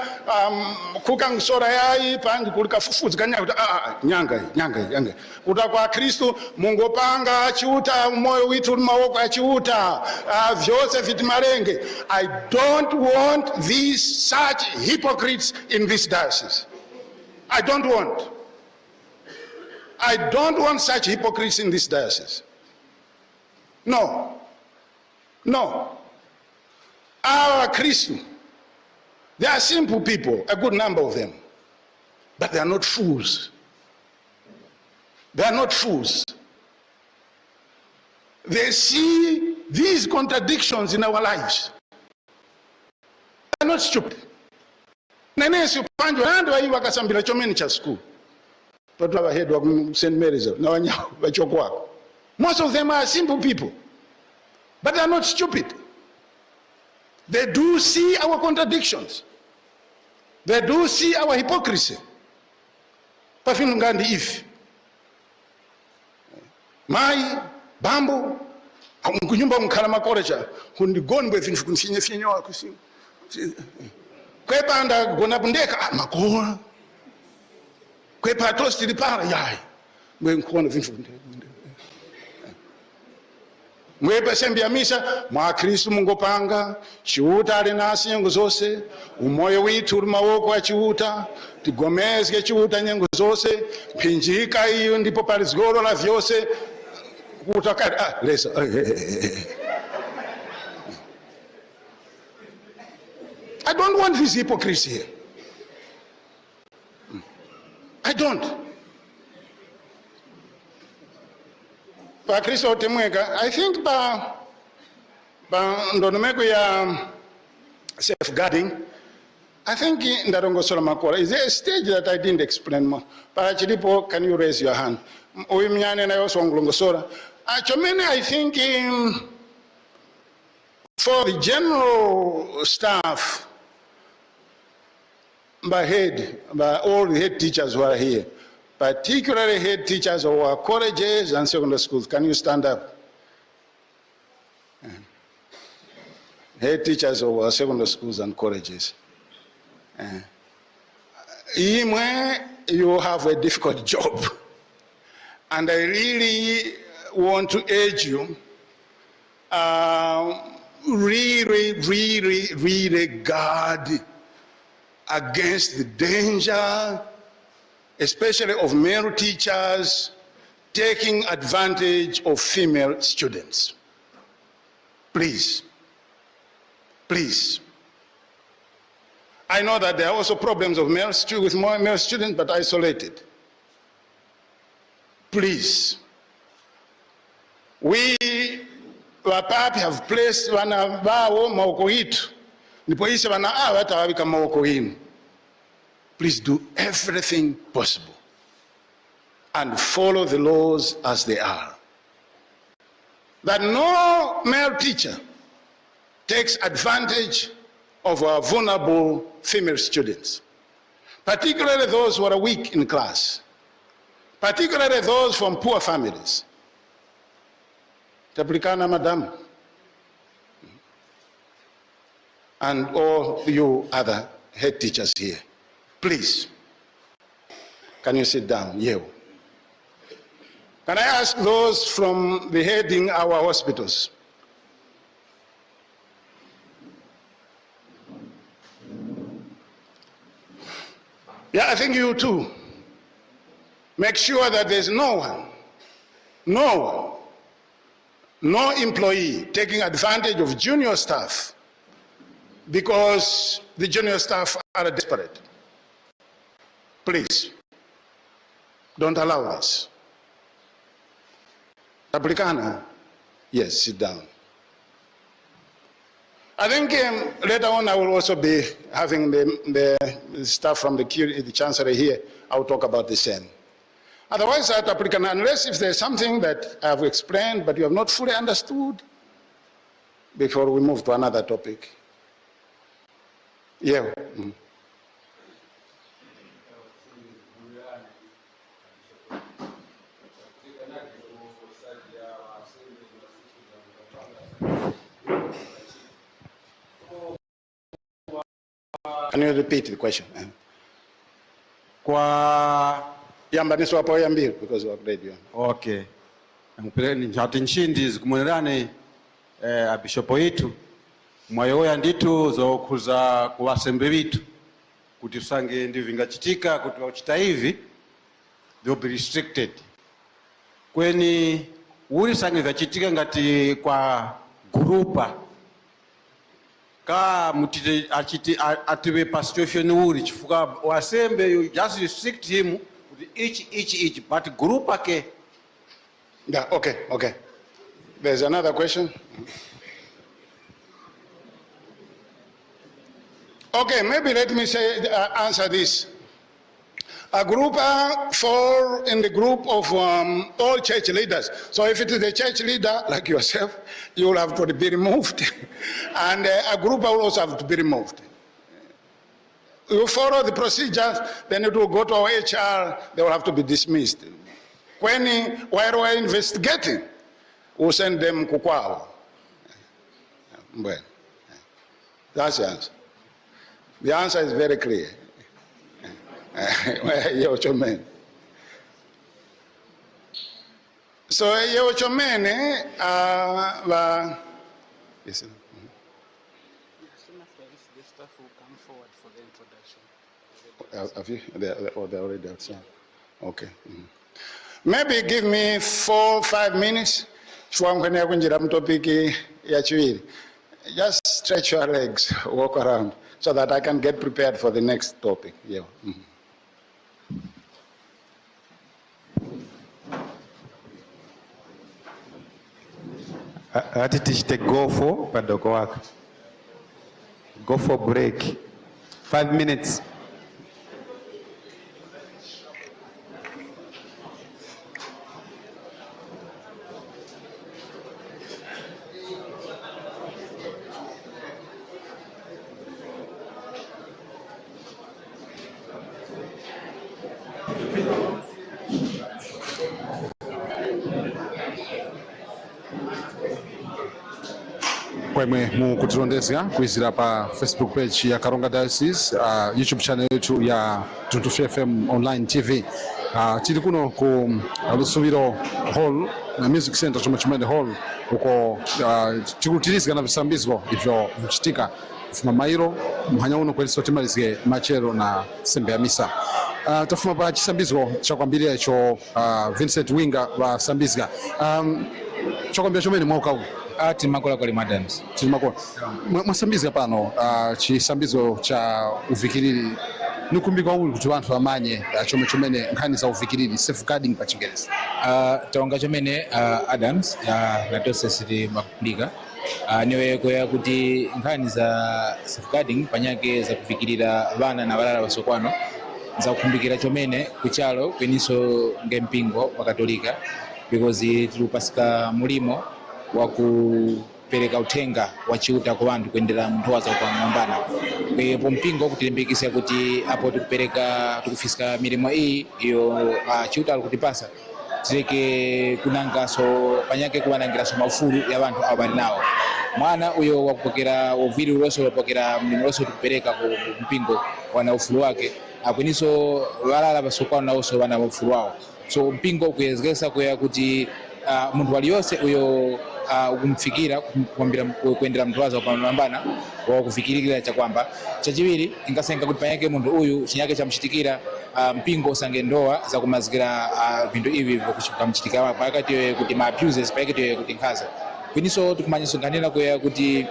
kuka nsora yai, pangi kulika fufuzi, nyanga. Kuta kwa Kristo, Mungu panga, chiuta, moyo witu mawoko ya chiuta, I don't want these such hypocrites in this diocese. I don't want such hypocrites in this diocese. No. Our Christians, they are simple people, a good number of them, but they are not fools. They see these contradictions in our lives. They are not stupid. Nenesi upanjwa nando wa hiwa kasambila chomeni cha school. Watu wa head wa St. Mary's na wanyao wachokwa. Most of them are simple people. But they are not stupid. They do see our contradictions. They do see our hypocrisy. Pafinu ngandi ifi. Mai bambo kunyumba mkala makorecha kundigondwe vinhu kunfinye wako si kwepanda gona bundeka makora kwepa toast lipara yai mwenkona vinhu mwepa sembi ya misa mwa Kristo Mungu panga chiuta ali nasi nyengo zose umoyo witu uli mawoko ya chiuta tigomezge chiuta nyengo zose pinjika iyo ndipo pali zgoro la vyose listen. I don't want this hypocrisy here. I don't. I think ndonomeko ya safeguarding, I think ndarongosola makora. Is there a stage that I didn't explain more? Parachilipo, can you raise your hand? Uyimnyane na yoso ngulongosola. Chomene, I think for the general staff, by all the head teachers who are here, particularly head teachers of our colleges and secondary schools, can you stand up? Head teachers of our secondary schools and colleges. You have a difficult job. And I really want to urge you, really guard against the danger, especially of male teachers taking advantage of female students. Please. I know that there are also problems of with more male students, but isolated. Please. We vapapi have placed vana vavo maoko itu ndipo ise vana ava tavavika maoko inu. Please do everything possible and follow the laws as they are. That no male teacher takes advantage of our vulnerable female students, particularly those who are weak in class, particularly those from poor families. Taplikana, madam, and all you other head teachers here, please, can you sit down? Yeah. Can I ask those from the heading our hospitals? Yeah, I think you too. Make sure that there's no employee taking advantage of junior staff because the junior staff are desperate. Please, don't allow this. Applicana, yes, sit down. I think later on I will also be having the staff from the Chancery here. I will talk about the same. Otherwise, at Applicana, unless if there's something that I have explained but you have not fully understood, before we move to another topic. Yeah. Can you repeat the question? Because we have radio. Okay. Njati nchindi zikumunerane abishopo itu mwayoya nditu zokuza kuwasembe vitu kuti usange ndivingachitika kuti wachita hivi they'll be restricted. Kweni uri sange vachitika ngati kwa grupa ka mutite atiwe pa situation uri chifuka wasembe you just restrict him with each but group ake. Yeah, okay. There's another question. Okay, maybe let me say answer this. A group fall in the group of all church leaders. So if it is a church leader like yourself, you will have to be removed. And a group will also have to be removed. You follow the procedures, then it will go to our HR, they will have to be dismissed. While we're investigating, we'll send them kukwao. Well, that's the answer. The answer is very clear. So Yochomene yes. The staff will come forward for the introduction. Have you? They're already outside. Okay. Maybe give me 4 or 5 minutes. Just stretch your legs, walk around, so that I can get prepared for the next topic. Yeah. Ati tishite go for padoko wako. Go for break. 5 minutes. Kwemwe mukutilondeza kuizira pa Facebook page ya Karonga Diocese, YouTube channel yetu ya Tuntufye FM online TV. Tili kuno ku Lusubiro Hall na Music Center chumachumene hall uko tikutirizika na visambizwa ivyo vichitika fuma mairo mhanya uno kweli sote malizike machero na sembe ya misa. Tafuma pa chisambizwa chakwambilia icho Vincent Winga wa Sambizga. Chakwambia chomene mwaka huu timakola kwa madams timakola mwasambiza pano chisambizo cha uvikiriri nikumbika uli kuti anthu amanye chomene nkhani za ufikiriri safeguarding pa Chingerezi. Taonga chomene Adams na Diocese ti makumbika niwe koya kuti nkhani za safeguarding panyake za kufikirira vana na walala wasokwano za kukumbikira chomene kuchalo kweniso ngempingo wa Katolika because tilupasika mulimo wa kupereka uthenga wa chiuta kwa anthu kuendera nthowa za kupambana. Kwa mpingo kutilimbikisa kuti apo tikufisika milimo iyi iyo chiuta alikutipasa tileke kunangaso panyake kuwanangiraso maufulu ya anthu abali nawo. Mwana uyo wakupokera uviri uloso wapokera mlimo uloso tukupereka ku mpingo wana ufulu wake akwiniso walala basokwano nawoso wana ufulu wao. So mpingo kuyezekesa kuya kuti muntu waliyose uyo kumfikira kuendera nthowa za kupambana wa kufikirira cha kwamba chachiwiri ingasenga kuti panyake muntu uyu chinyake chamchitikira mpingo usange ndoa za kumazikira vindu ivi vyokuchitika pakati kuti ma abuses pakati kuti nkhaza kwiniso tikumanyiso nganena kuya kuti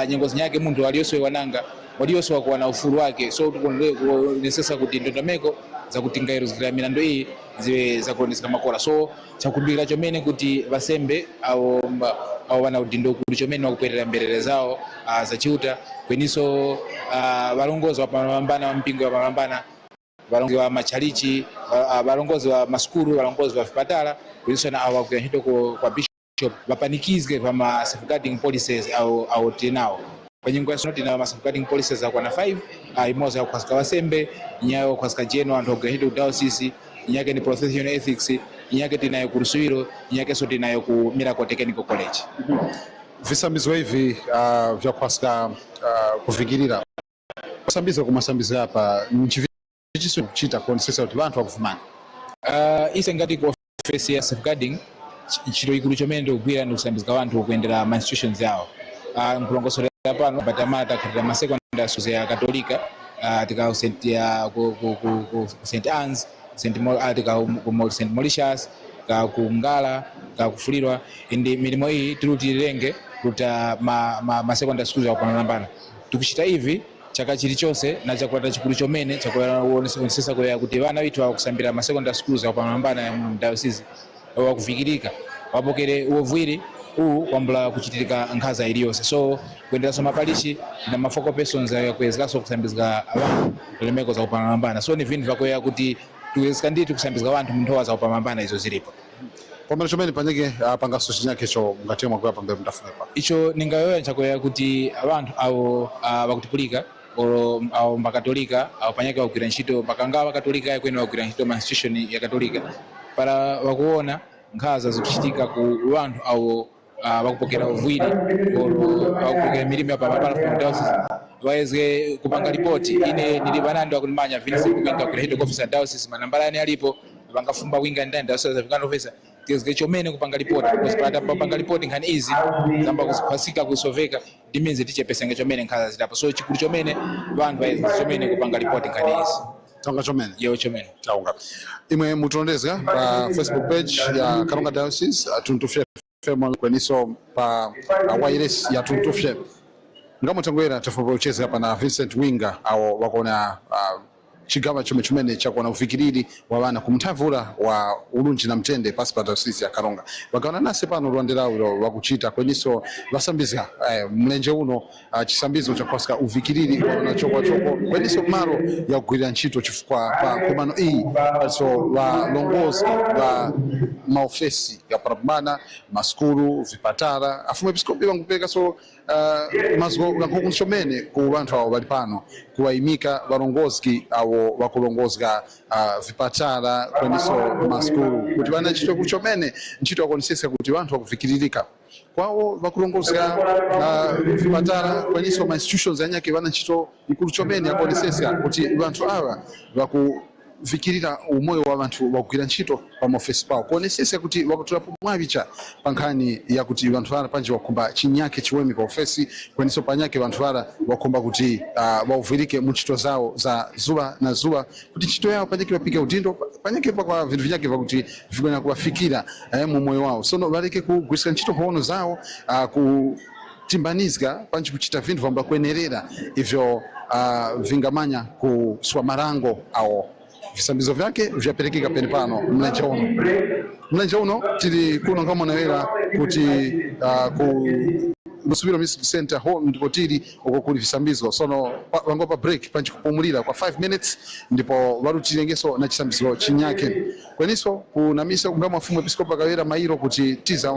nyengo zinyake muntu waliyose wananga waliyose wakuwana ufulu wake. So tikuonesesa kuti ndondomeko za kutingairuzikira milandu iyi ziwe zakuoneseka makola. So chakumbikira chomene kuti vasembe au wana udindo kuli chomene wakupwerera mberere zawo za chiuta kweniso valongozi wa pamambana wa mpingo wa pamambana valongozi wa machalichi valongozi wa maskulu valongozi wa vipatala kweniso na awakuya ntchito kwa bishop vapanikizwe pa ma safeguarding policies au tinawo panyengo yasinoti na ma safeguarding policies akwana 5 imoza ya kukhazika vasembe nyayo kukhazika jeno anthu ogwira ntchito diocese inyake ni professional ethics inyake tinayo kurusuiro inyake so tinayo ku Miracle Technical College. Visambizo hivi vya kukhazika kufikirira kusambiza kumasambiza hapa nchivichiso kuchita kuonesesa kuti vanthu vakufumana ise ngati ku office ya safeguarding chiro ikulu chomene ndikugwira ndi kusambizika vanthu kuendera ma institutions yawo nkulongosolera pano batamata khatira ma secondary schools ya Katolika tika St. Anne's St. Mauritius ku Ngala kufulirwa indi milimo iyi tilutilenge kuta ma secondary schools ya kupambana. Tukuchita hivi chaka chilichonse na chakwata chikulu chomene chakuonesesa kwa kuti vana vitu wakusambira ma secondary schools ya kupambana ya diocese wakufikirika wapokere uovwiri kwambula kuchitika nkhaza iliyonse. So kuendera so mapalishi na mafoko persons ya kuwezekaso kusambizika abantu lemeko za kupambana. So ni vindu vakoya kuti tuwezeka nditi kusambizika abantu nthowa za kupambana izo zilipo. Pamene chomene panyeke pangaso chinyake cho ngatemwa kuya pambere mtafunepa icho ningayoya chakoya kuti abantu awo vakutipulika au makatolika au panyake wakugwira ntchito pakanga vakatolika yakwene wakugwira ntchito ma institution ya Katolika para wakuona nkhaza zikuchitika ku wanthu au wakupokera uvwiri wakupokera milimo ya pamapala diocese waweze kupanga ripoti. Ine nilivanandi wakulimanya Vincent Winga ku head office diocese manambala yani alipo vangafumba winga ndani diocese za vikano officer tizge chomene kupanga ripoti kusipata kupanga ripoti nkhani izi zamba kusiphasika kusoveka dimenze tichepesenge chomene nkhaza zitapo. So chikulu chomene vanthu waweze chomene kupanga ripoti nkhani izi tonga chomene yo chomene taunga imwe mutondezga pa Facebook page ya Karonga Diocese Tuntufye FM kweniso pa wireless ya Tuntufye ngamutangwera tofauti ucheze hapa na Vincent Winga au wakona chigawa chomene chakuona ufikiriri wa vana kumtavula wa ulunji na mtende passport diocese ya Karonga wakaona nase pano rwandera ulo wakuchita kweniso vasambiza mlenje uno chisambizo cha kwasika ufikiriri wa choko kweniso maro ya kugwira ntchito chifukwa pa komano iyi also wa longozi wa maofesi ya parabana maskulu vipatara afume episkopi vangupeka so mazgo ngakukunchomene ku vanthu awo bali pano kuwaimika valongozi awo wakulongozga vipatala kweniso maskulu kuti vana ntchito kuchomene ntchito yakuonesesa kuti vanthu wakufikiririka kwawo vakulongozga vipatala kweniso ma institutions anyake vana ntchito ikulu chomene yakuonesesa kuti vanthu awa vakufikirira umoyo wa vanthu wakugwira ntchito pa maofesi pawo kuonesesa kuti wakutulapo mwavicha pa nkhani ya kuti vanthu vala panje wakhumba chinyake chiwemi pa ofesi kweniso panyake vanthu vala wakhumba kuti wauvwirike mu ntchito zawo za zuwa na zuwa kuti ntchito yawo panyake vapike udindo panyake pakwa vinthu vinyake vakuti vikwena kuwafikira mu moyo wawo sono valeke kugwirisika ntchito nkhono zawo ku timbanizga panchi kuchita vinthu vamba kuenerera ivyo vingamanya kuswa marango ao visambizo vyake vyapelekeka pene pano mlenje uno tili kuno kama nawera kuti ku Lusubiro Music Center ho ndipo tili uko kuli visambizo sono wango pa break panchi kupumulira kwa 5 minutes ndipo valutilengeso na chisambizo chinyake kweniso kuna misa kungama mfumo episkopa kawera mairo kuti tiza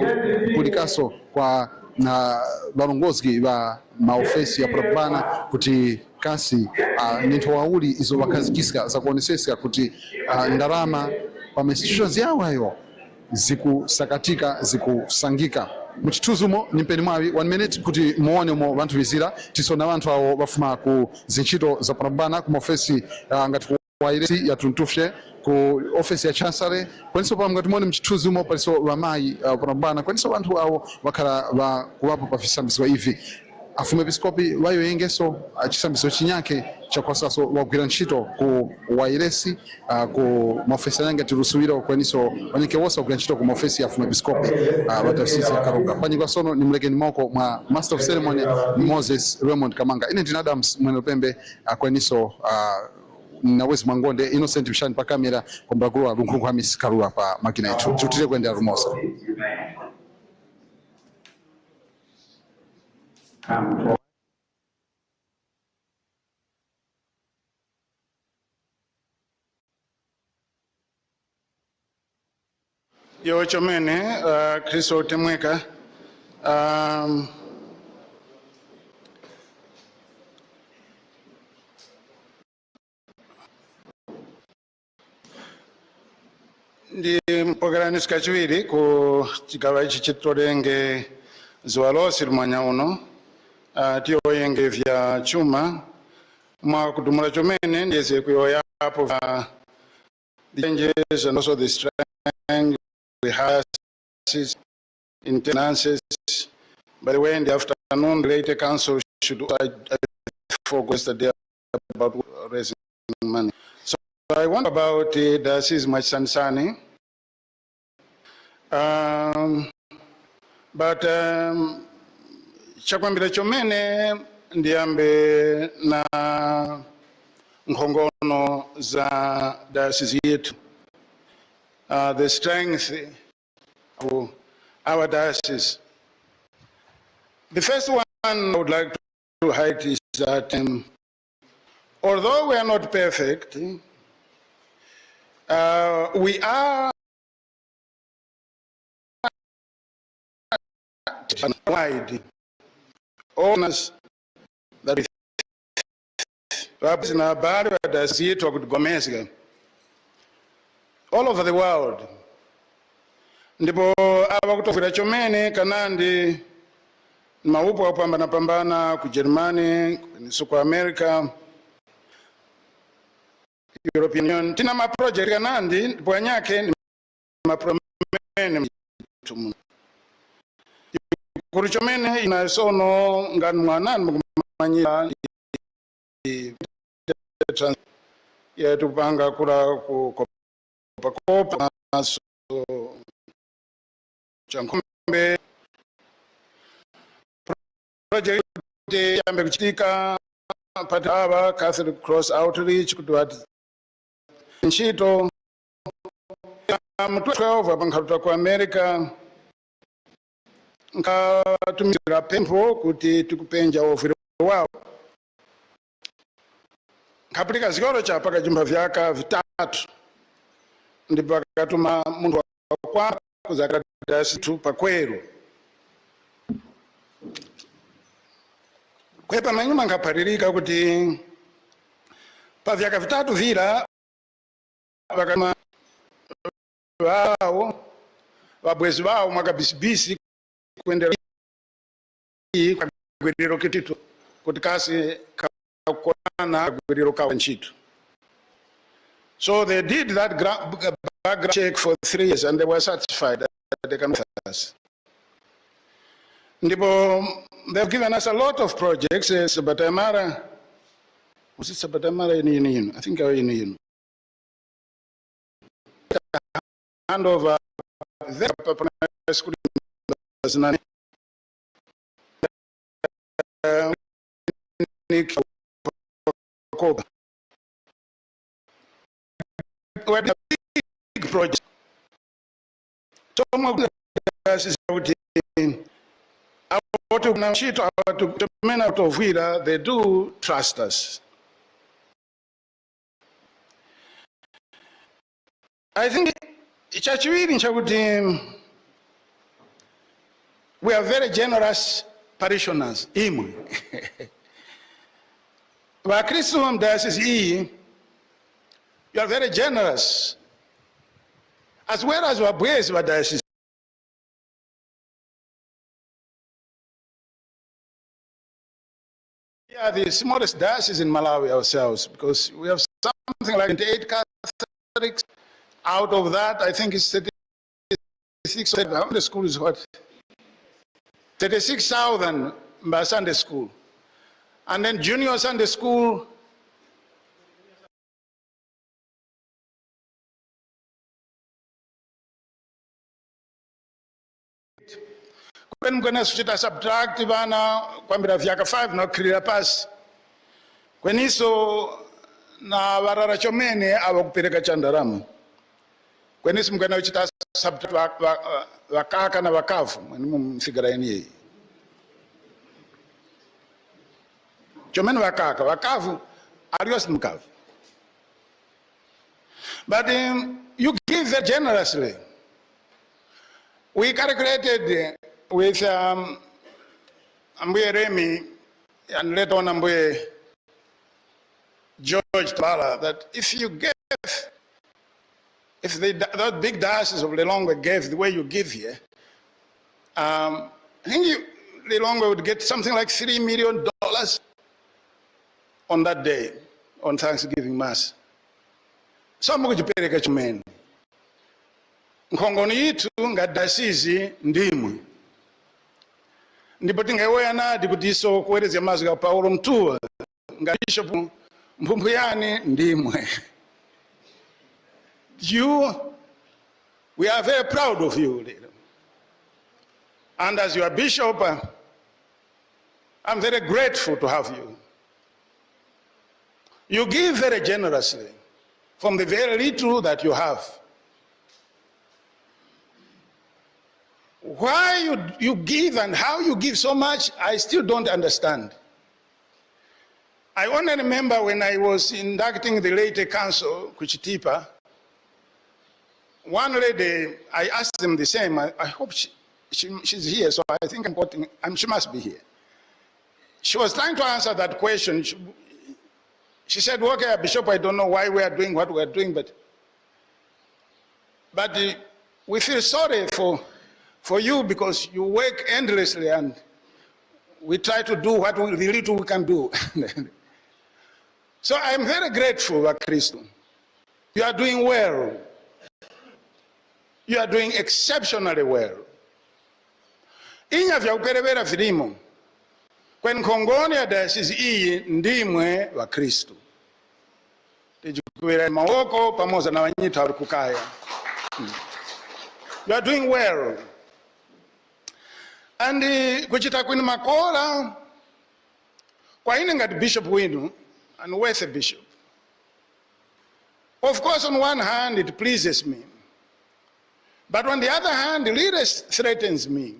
kulikaso kwa na balongozi ba maofesi ya propana kuti kasi ninthu wauli izo wakazikisika za kuonesesa kuti ndarama pa institutions yawo ayo zikusakatika zikusangika muchituzumo nimpeni mwawi 1 minute kuti muone mo bantu vizira tisona bantu awo bafuma ku zinchito za propana ku maofesi ngati wairesi ya Tuntufye ku office ya chancellor kweniso pa ngati muone muchituzumo paliso vamai propana kweniso bantu awo bakhala kuwapo pa visambizo hivi afume episkopi wayoyengeso chisambizo chinyake chakwasaso wagwira ntchito ku wairesi ku maofesi yange tilusubira kweniso wanyeke wose wagwira ntchito ku maofesi ya afume episkopi wa Diocese ya Karonga panyika sono ni mlekeni moko mwa master of ceremony Moses Raymond Kamanga ine ndina Adams mwene pembe kweniso nawezi mwangonde Innocent Bishani pa kamera kwa mbagulwa lunkungu Hamis Karua pa makina yetu tutile kwenda rumosa. Yo chomene Kristo temweka ndi mpogeranis kachiwiri ku chigawa ichi chitorenge ziwalosi lumanya uno tiyoyenge vya chuma mwa kudumula chomene ndiyeze kuyoyapo vya the changes and also the strength we have in finances. By the way, in the afternoon, the later council should focus the day about raising money. So I wonder about the Diocese Machansani. But chakwambira chomene ndiyambe na nkhongono za diocese yetu. The strength of our diocese. The first one I would like to highlight is that although we are not perfect, we are wide owners that we na habari wa diocese yetu wakutugomeza all over the world. Ndipo abakutofira chomene kanandi maupo wapambana ku Germany, ku America, European Union. Tina ma project kanandi ndipo anyake ni ma promene tumu. Kuri chomene inasono ngani mwana mkumanyira ya tupanga kula ku pakopa so chankombe project yambe kuchitika pataba Catholic Cross Outreach kutwati nchito mutwova pankhaluta ku America nkatumira pempho kuti tikupenja ofiro wao nkapulika zikolo chapa kajumba vyaka vitatu ndipo akatuma mundu wakwa kuzakadasi tu pakwero kwepa manyuma nkaparirika kuti pa vyaka vitatu vila vakama wao wabwezi wao mwakabisibisi kuendera kagwiriro kitito kuti kasi kakwana kagwiriro kawa nchito. So they did that background check for 3 years and they were satisfied that they can with us. They've given us a lot of projects. Sabatamara, was it Sabatamara in I think I in hand over the school Koga. We had a big project. Some of the dioceses out of Wira, they do trust us. I think we are very generous parishioners. Wakristo Diocese hii, you are very generous, as well as wabwezi wa diocese. We are the smallest diocese in Malawi ourselves, because we have something like 28 Catholics. Out of that, I think it's 36. How many schools? What? 36,000 by Sunday school, and then junior Sunday school. When mkona suchita subtract bana kwambira vyaka 5 na kirira pasi. Kweniso na varara chomene awakupereka chandarama. Kweniso mkona uchita subtract wakaka na wakavu mwenimu mfigara yeni. Chomene wakaka, wakavu arios mkavu. But you give very generously. We calculated with Ambuye Remy and later on Ambuye George Tabala that if you give, if that big diocese of Lilongwe gave the way you give here, I think Lilongwe would get something like $3 million on that day, on Thanksgiving Mass. So mukujipereka chumene. Nkongoni yitu nga diocese ndimwe. Ndipo tingeweya nadi kutiso kuwerezya mazwi ya Paulo mtuwa nga bishop Mpumpuyani ndimwe. We are very proud of you, leader. And as your bishop, I'm very grateful to have you. You give very generously from the very little that you have. Why you give and how you give so much, I still don't understand. I only remember when I was inducting the late council, Kuchitipa, one lady, I asked them the same. I hope she's here, so I think she must be here. She was trying to answer that question. She said, okay, Bishop, I don't know why we are doing what we are doing, but we feel sorry for you because you work endlessly and we try to do what the little we can do. So I'm very grateful, Wakristo. You are doing well. You are doing exceptionally well. Inya vya uperevera vilimo. Kwen kongoni ya diocese iyi ndimwe Wakristo. Tijikuwira maoko pamoja na wanyito harukukaya. You are doing well. And kuchita kwini makola kwa ine ngati bishop winu and worth a bishop. Of course, on one hand, it pleases me. But on the other hand, it really threatens me.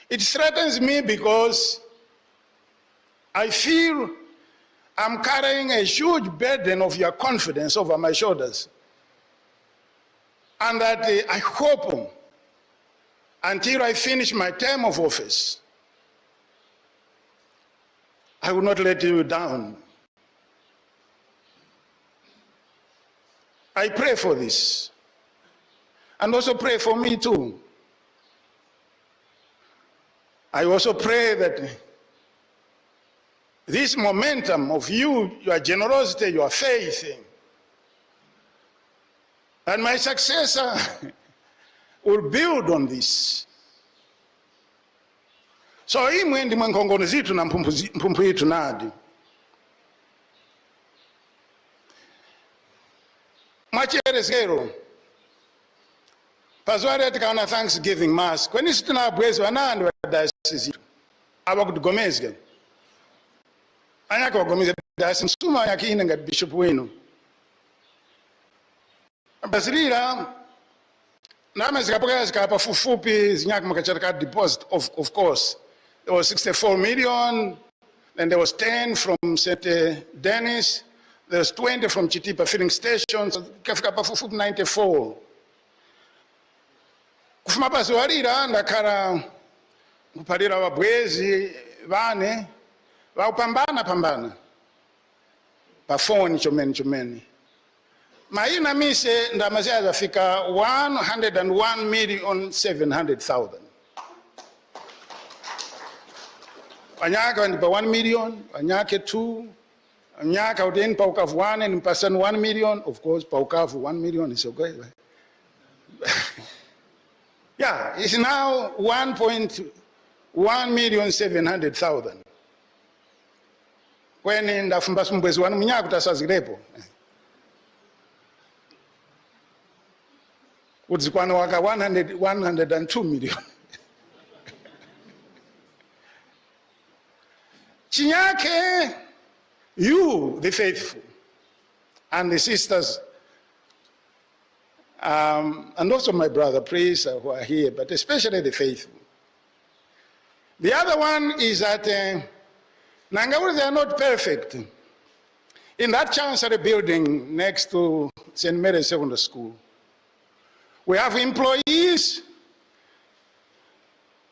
It threatens me because I feel I'm carrying a huge burden of your confidence over my shoulders. And that I hope until I finish my term of office, I will not let you down. I pray for this. And also pray for me too. I also pray that this momentum of you, your generosity, your faith, and my successor will build on this. So hii mwendi mwenkongono zitu na mpumpu yitu nadi. Mwacherezero. Pazwari atika Thanksgiving Mass. Kweni situ na abwezi wanandi wa diocese yitu. Awa kutugomezge. anyaka wagomiza dasi msuma yakine nga bishop wenu basirira nama zikapoka zikapa fufupi zinyaka makachaka deposit of course there was 64 million, then there was 10 from St. Denis, there was 20 from Chitipa filling station, so kafika pa fufupi 94. Kufuma pasi walira ndakhala kupalira wabwezi vane pambana pa phone chomeni maina mise ndamazi afika 101,700,000 anyaka ndipa 1 million anyake 2 anyaka uten pa ukavu 1 and person 1 million, of course pa ukavu 1 million is okay. Yeah, it's now 1,1,700,000. When ndafumba sumbwezi wanu mnyaka tasazirepo udzikwana waka 102 million. Chinyake, you the faithful and the sisters and also my brother priests who are here, but especially the faithful. The other one is that Nangauri, they are not perfect. In that chancery building next to St. Mary's Secondary School, we have employees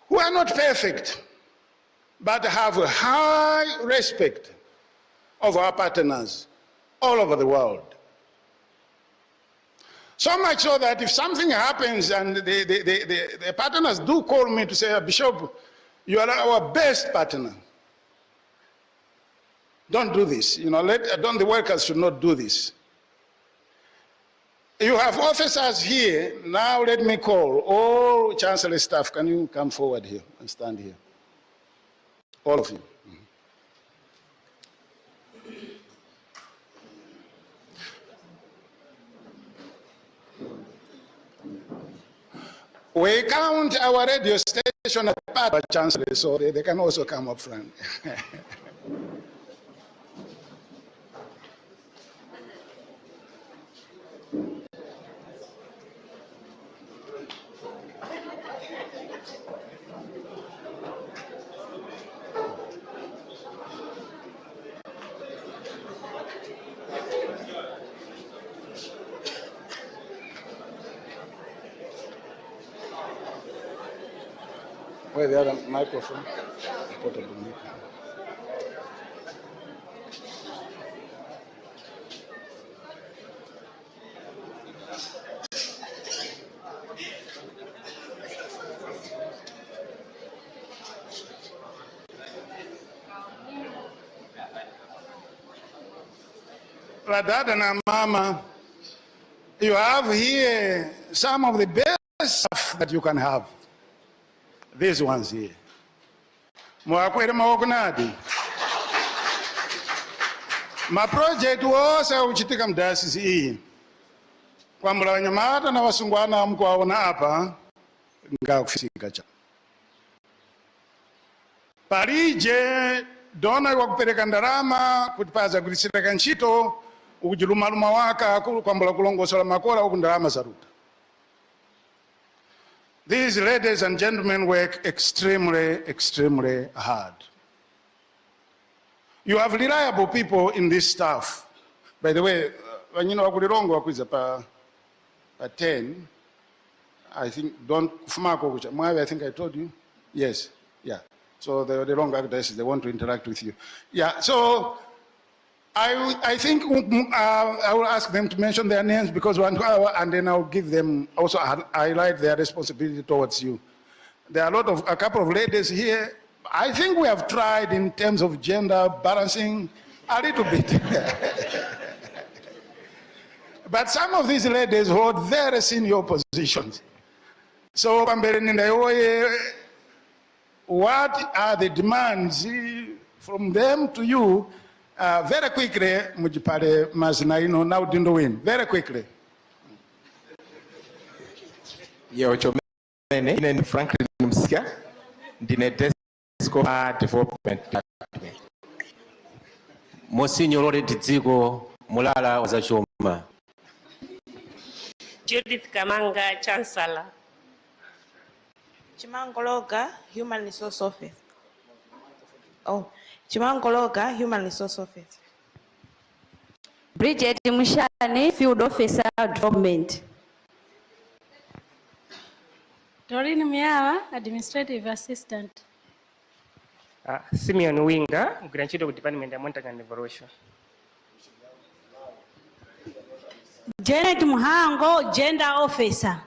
who are not perfect, but have a high respect of our partners all over the world. So much so that if something happens and the partners do call me to say, Bishop, you are our best partner. Don't do this. The workers should not do this. You have officers here. Now let me call all Chancellor staff. Can you come forward here and stand here? All of you. We count our radio station as part of Chancellor, so they can also come up front. Where the other microphone? Portable microphone. Dada na mama, you have here some of the best stuff that you can have. These ones here. Mwakwere mawakunadi. Ma project wose uchitika mdayosisi hii. Kwa mula wanyamata na wasungwana mkuwaona hapa, nga kufisika cha. Parije, dona wakupeleka ndarama, kutipaza kutisireka nchito, ukujilumaluma waka, kwa mula kulongosola makora, ukundarama saruta. These ladies and gentlemen work extremely, extremely hard. You have reliable people in this staff. By the way, when you know wakulirongo wakuiza pa 10, I think, don't kufumako kucha. Mwawe, I think I told you. Yes, yeah. So the long diocese, they want to interact with you. Yeah, so I think I will ask them to mention their names because 1 hour, and then I'll give them, also highlight their responsibility towards you. There are a couple of ladies here. I think we have tried in terms of gender balancing a little bit. But some of these ladies hold very senior positions. So, what are the demands from them to you? Very quickly, mujipale mazina ino now dindo win. Very quickly. Yo chomene ine Franklin Msika ndine desk of development department. Monsignor Loret Dziko mulala wazachuma. Judith Kamanga, Chancellor. Chimangologa, Human Resource Office. Chimangologa, Human Resource Office. Bridget Mushani, Field Officer, Development. Doreen Miawa, Administrative Assistant. Simeon Winga, Granchido Department of Monitoring and Evaluation. Janet Muhango, Gender Officer.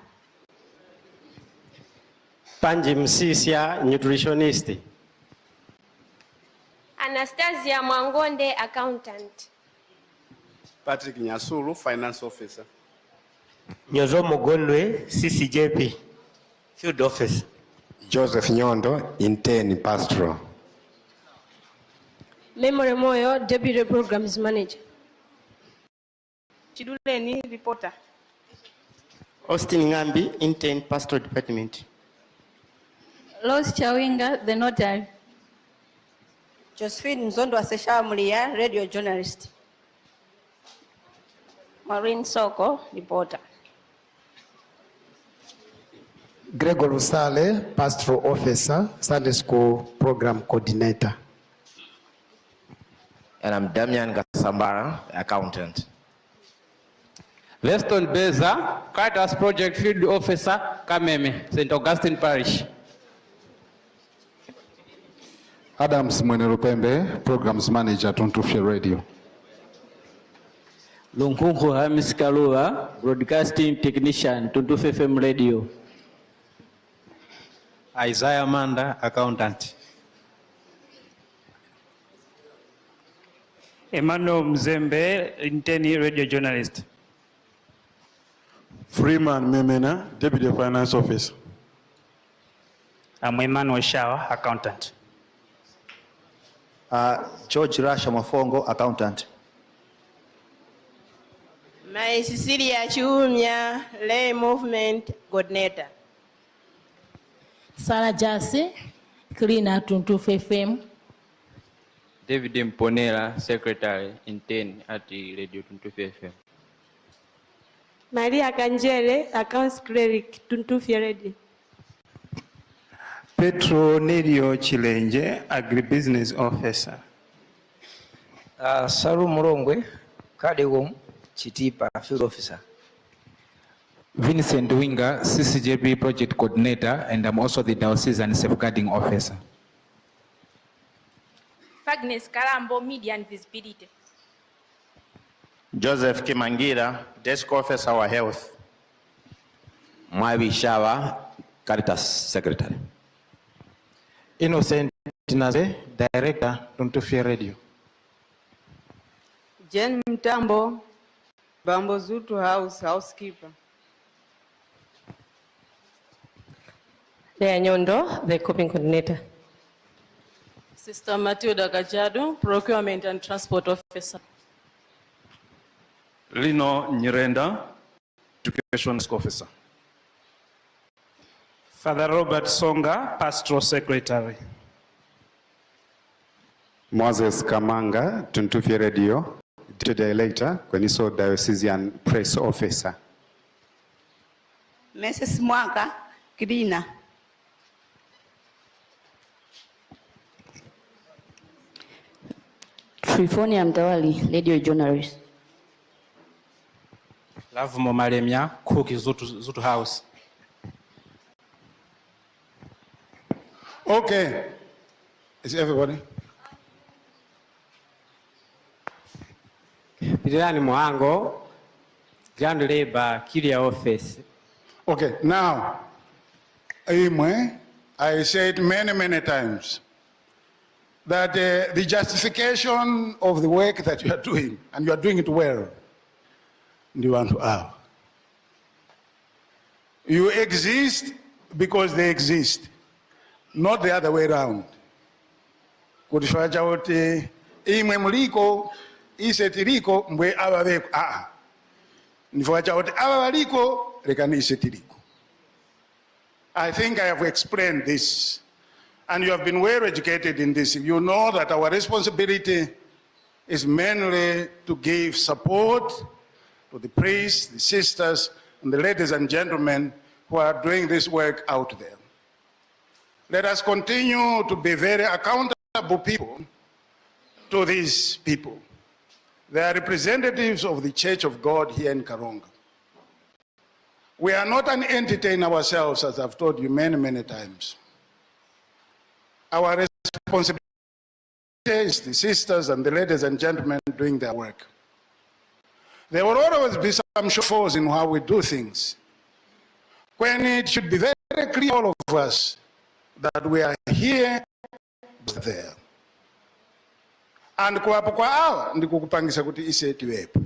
Panji Msisia, Nutritionist. Anastasia Mwangonde, Accountant. Patrick Nyasulu, Finance Officer. Nyozo Mogondwe, CCJP, Field Office. Joseph Nyondo, Intern Pastoral. Memory Moyo, Deputy Programs Manager. Chiduleni, Reporter. Austin Ngambi, Intern Pastoral Department. Rose Chawinga, the Notary. Josephine Mzondo Asesha Mulia, Radio Journalist. Maureen Soko, Reporter. Gregor Usale, Pastoral Officer, Sunday School Program Coordinator. And I'm Damian Gasambara, Accountant. Weston Beza, Caritas Project Field Officer, Kameme, St. Augustine Parish. Adams Mwenerupembe, Programs Manager, Tuntufye Radio. Lunkunku Hamis Kalua, Broadcasting Technician, Tuntufye FM Radio. Isaiah Manda, Accountant. Emmanuel Mzembe, Intern Radio Journalist. Freeman Memena, Deputy Finance Officer. I'm Emmanuel Shawa, Accountant. George Rasha Mafongo, Accountant. My Cecilia Chumia, Lay Movement Coordinator. Sarah Jase, Cleaner, Tuntufye FM. David Mponela, Secretary, Intern at the Radio Tuntufye FM. Maria Kanjele, Accounts Cleric, Tuntufye Radio. Petro Nedio Chilenje, Agribusiness Officer. Saru Murongwe, Kadewom, Chitipa, Field Officer. Vincent Winga, CCJP Project Coordinator, and I'm also the Diocesan Safeguarding Officer. Agnes Karambo, Media and Visibility. Joseph Kimangira, Desk Officer, Our Health. Mwabi Shawa, Caritas Secretary. Innocent Naze, Director, Tuntufye Radio. Jen Mtambo, Bambo Zutu House, Housekeeper. Lea Nyondo, the Coping Coordinator. Sister Matilda Gajado, Procurement and Transport Officer. Lino Nyirenda, Education Officer. Father Robert Songa, Pastoral Secretary. Moses Kamanga, Tuntufye Radio, Deputy Director, Kweniso Diocesan Press Officer. Mrs. Mwaka, Cleaner. Trifonia Mtawali, Radio Journalist. Love Momalemia, Cook Zutu House. Okay. Is everybody? Pirani Mohango, Grand Labor, Kiria Office. Okay, now, I said many times that the justification of the work that you are doing, and you are doing it well, you exist because they exist, not the other way around. Kutishwacha wote imwe mliko isetiriko mbwe ababeko nifwacha wote ababaliko rekani isetiriko. I think I have explained this, and you have been well educated in this. You know that our responsibility is mainly to give support to the priests, the sisters, and the ladies and gentlemen who are doing this work out there. Let us continue to be very accountable people to these people. They are representatives of the Church of God here in Karonga. We are not an entity in ourselves, as I've told you many, many times. Our responsibility is the sisters and the ladies and gentlemen doing their work. There will always be some shortfalls in how we do things, when it should be very clear, all of us, that we are here, there. And kuwapo kwa awa ndikukupangisa kuti ise tiwepo.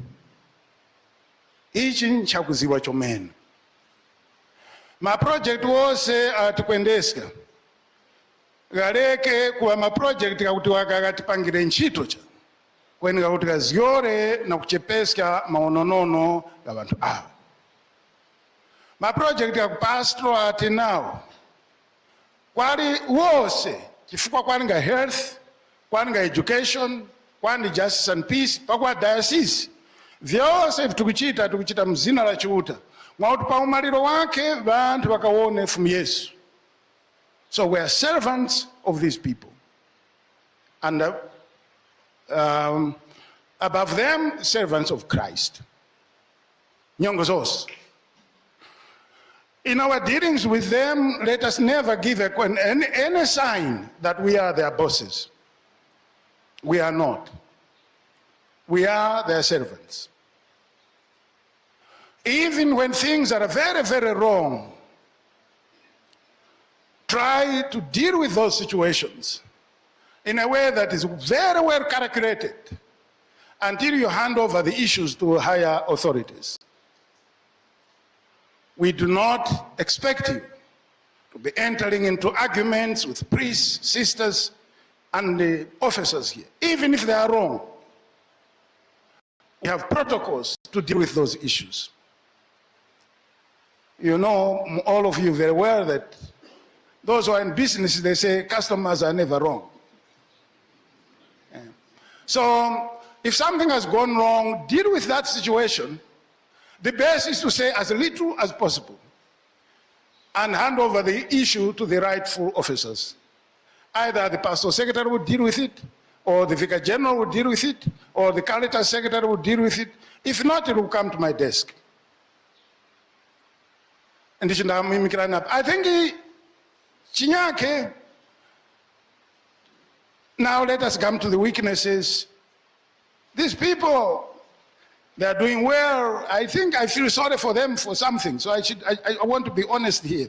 Ichi nchakuziwa chomene. Ma project wose atikwendesika. Galeke kuwa ma project kakuti wakakatipangire ntchito cha. Kweni kakuti kaziore na kuchepesika maononono ya bantu awa. Ma project ya kupastro ati now. Kwali wose chifukwa kwaninga health, kwaninga education, kwani justice and peace, pakwa diocese. Vyose tukuchita mzina la chiuta. Mwautu pa umaliro wake bantu wakawone from Yesu. So we are servants of these people. And above them, servants of Christ. Nyongozos. In our dealings with them, let us never give any sign that we are their bosses. We are not. We are their servants. Even when things are very, very wrong, try to deal with those situations in a way that is very well calculated until you hand over the issues to higher authorities. We do not expect you to be entering into arguments with priests, sisters, and the officers here, even if they are wrong. We have protocols to deal with those issues. You know, all of you very well, that those who are in business, they say customers are never wrong. Yeah. So if something has gone wrong, deal with that situation. The best is to say as little as possible and hand over the issue to the rightful officers. Either the pastoral secretary would deal with it, or the vicar general would deal with it, or the caritas secretary would deal with it. If not, it will come to my desk. And I think Chinyake, now let us come to the weaknesses. These people, they are doing well. I think I feel sorry for them for something. So I want to be honest here.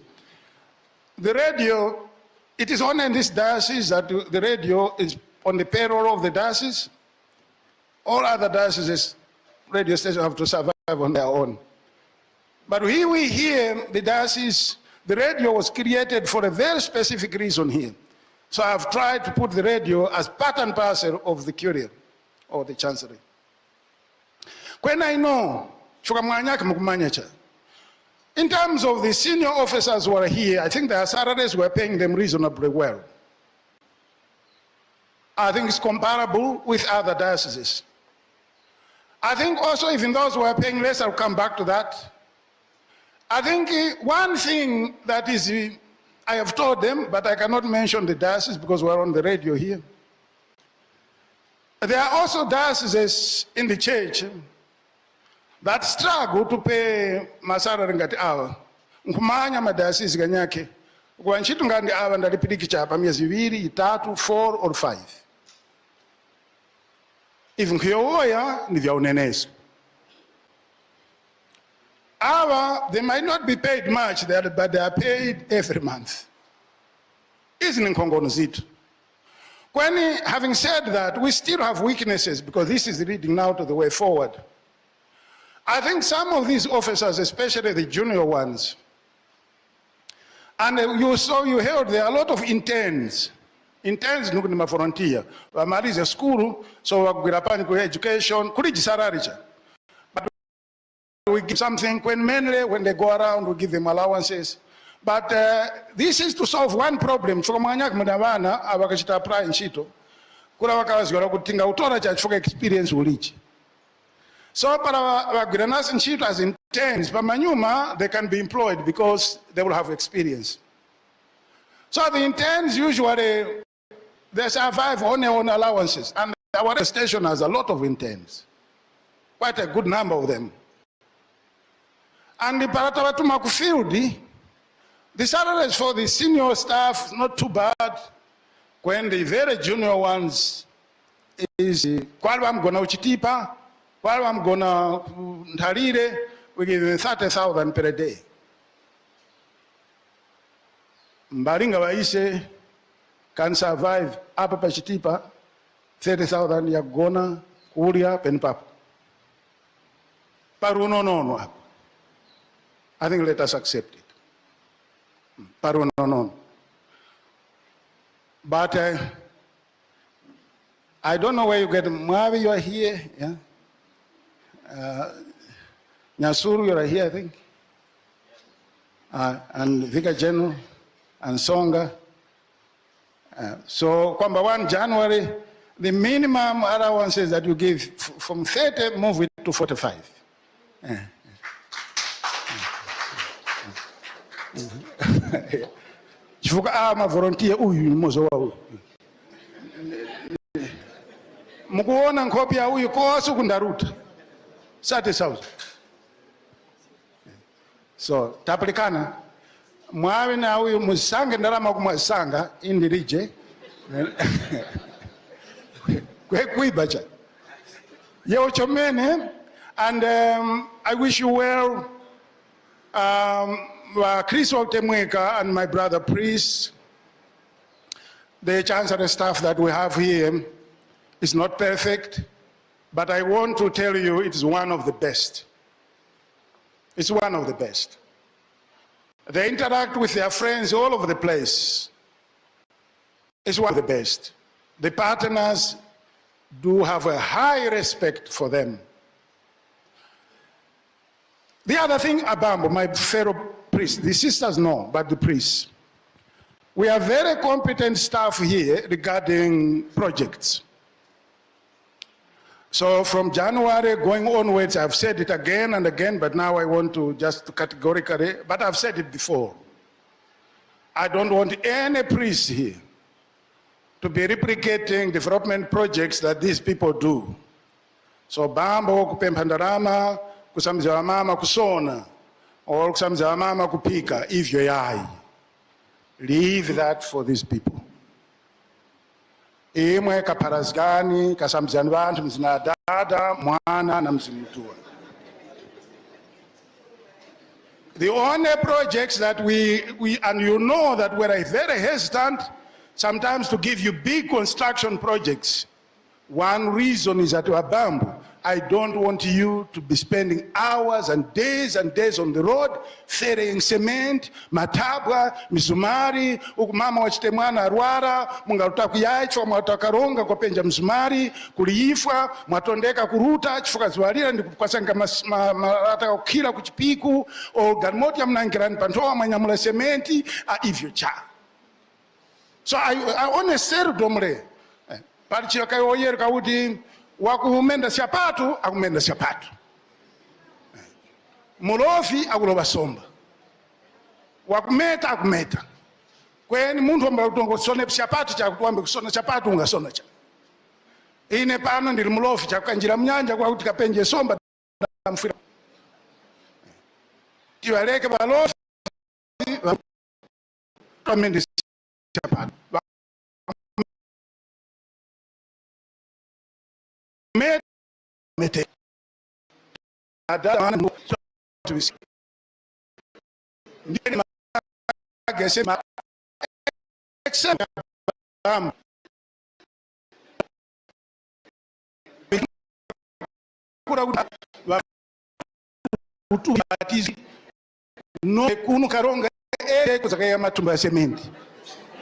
The radio, it is only in this diocese that the radio is on the payroll of the diocese. All other dioceses, radio stations have to survive on their own. But here we hear the diocese, the radio was created for a very specific reason here. So I've tried to put the radio as part and parcel of the curia or the chancery. When I know, in terms of the senior officers who are here, I think their salaries were paying them reasonably well. I think it's comparable with other dioceses. I think also even those who are paying less, I'll come back to that. I think one thing that is, I have told them, but I cannot mention the diocese because we're on the radio here. There are also dioceses in the church that struggle to pay masara ngati awa. Nkumanya madayosisi ganyake. Kwa nchitu ngandi awa ndalipiriki chapa miezi 2, 3, 4 or 5. Even kuyoya ni vya uneneso. They might not be paid much, but they are paid every month. Isn't it? Having said that, we still have weaknesses because this is leading now to the way forward. I think some of these officers, especially the junior ones, and you heard there are a lot of interns. Interns nuku ni mavolunteer. Wamalize school, so wakugwira ku education, kuliji salary cha. We give something when they go around, we give them allowances. But this is to solve one problem. kula wakawazigala kutinga utora chachifuka experience ulichi. So para wagwiranasi ntchito as interns pamanyuma, they can be employed because they will have experience. So the interns usually they survive on their own allowances, and our station has a lot of interns, quite a good number of them. And the paratawatuma ku field, the salaries for the senior staff not too bad. When the very junior ones is kwalwa mgona uchitipa, kwalwa mgona ntalire, we give them 30,000 per day. Mbaringa waise can survive apa pa chitipa 30,000 ya gona kulia penpapo. Paruno nono hapo. I think let us accept it. Paruno nono. But I don't know where you get Mwavi, you are here, yeah. Nyasuru, you are here, I think. And Vicar General and Songa. So, kwamba 1 January, the minimum allowances that you give from 30 move it to 45. Chifuka ama volunteer uyu mozo wa uyu. Mukuona nkopi ya uyu kosu kundaruta. 30,000. So, tapalikana. Mwawe na uyu musange ndalama kumwasanga indirije. Kwe kuibacha. Yo chomene, and I wish you well. Chris Oktemweka and my brother priest, the chancellor staff that we have here is not perfect, but I want to tell you it is one of the best. It's one of the best. They interact with their friends all over the place. It's one of the best. The partners do have a high respect for them. The other thing, Abambo, my fellow priests, the sisters know, but the priests, we have very competent staff here regarding projects. So from January going onwards, I've said it again and again, but now I want to just categorically, but I've said it before. I don't want any priest here to be replicating development projects that these people do. So Bambo, kupempandarama, kusamza wa mama kusona, or kusamza wa mama kupika, if you're yai. Leave that for these people. Imwe kaparazgani, kasamzani vantu mzina dada, mwana na mzimutua. The only projects that we and you know that we're very hesitant sometimes to give you big construction projects. One reason is that Abambo, I don't want you to be spending hours and days on the road, ferrying cement, matabwa, mizumari, ukumama wachite mwana arwara, mungaruta kuyaichwa, mwata Karonga kwa penja mzumari, kuliifwa, mwatondeka kuruta, chifuka ziwalira, ndi kupasanga marata kukila kuchipiku, o garmoti ya mnangirani pantoa, manyamula cementi, hivyo cha. So I want to say domre, parichira kayo oyer kauti, wakumenda siapatu, akumenda siapatu. Mulofi, akuloba somba. Wakumeta, akumeta. Kweni muntu mbala kutongo sone siapatu cha kutuambe kusona siapatu unga sona cha. Ine pano ndili mulofi cha kukanjira mnyanja kwa kutika penje somba na mfira. Tiwaleke balofi, wakumenda siapatu. Mete adana tuwisi ndiye magese ma except kura utubatizi no kunu Karonga kuzakaya matumba ya sementi.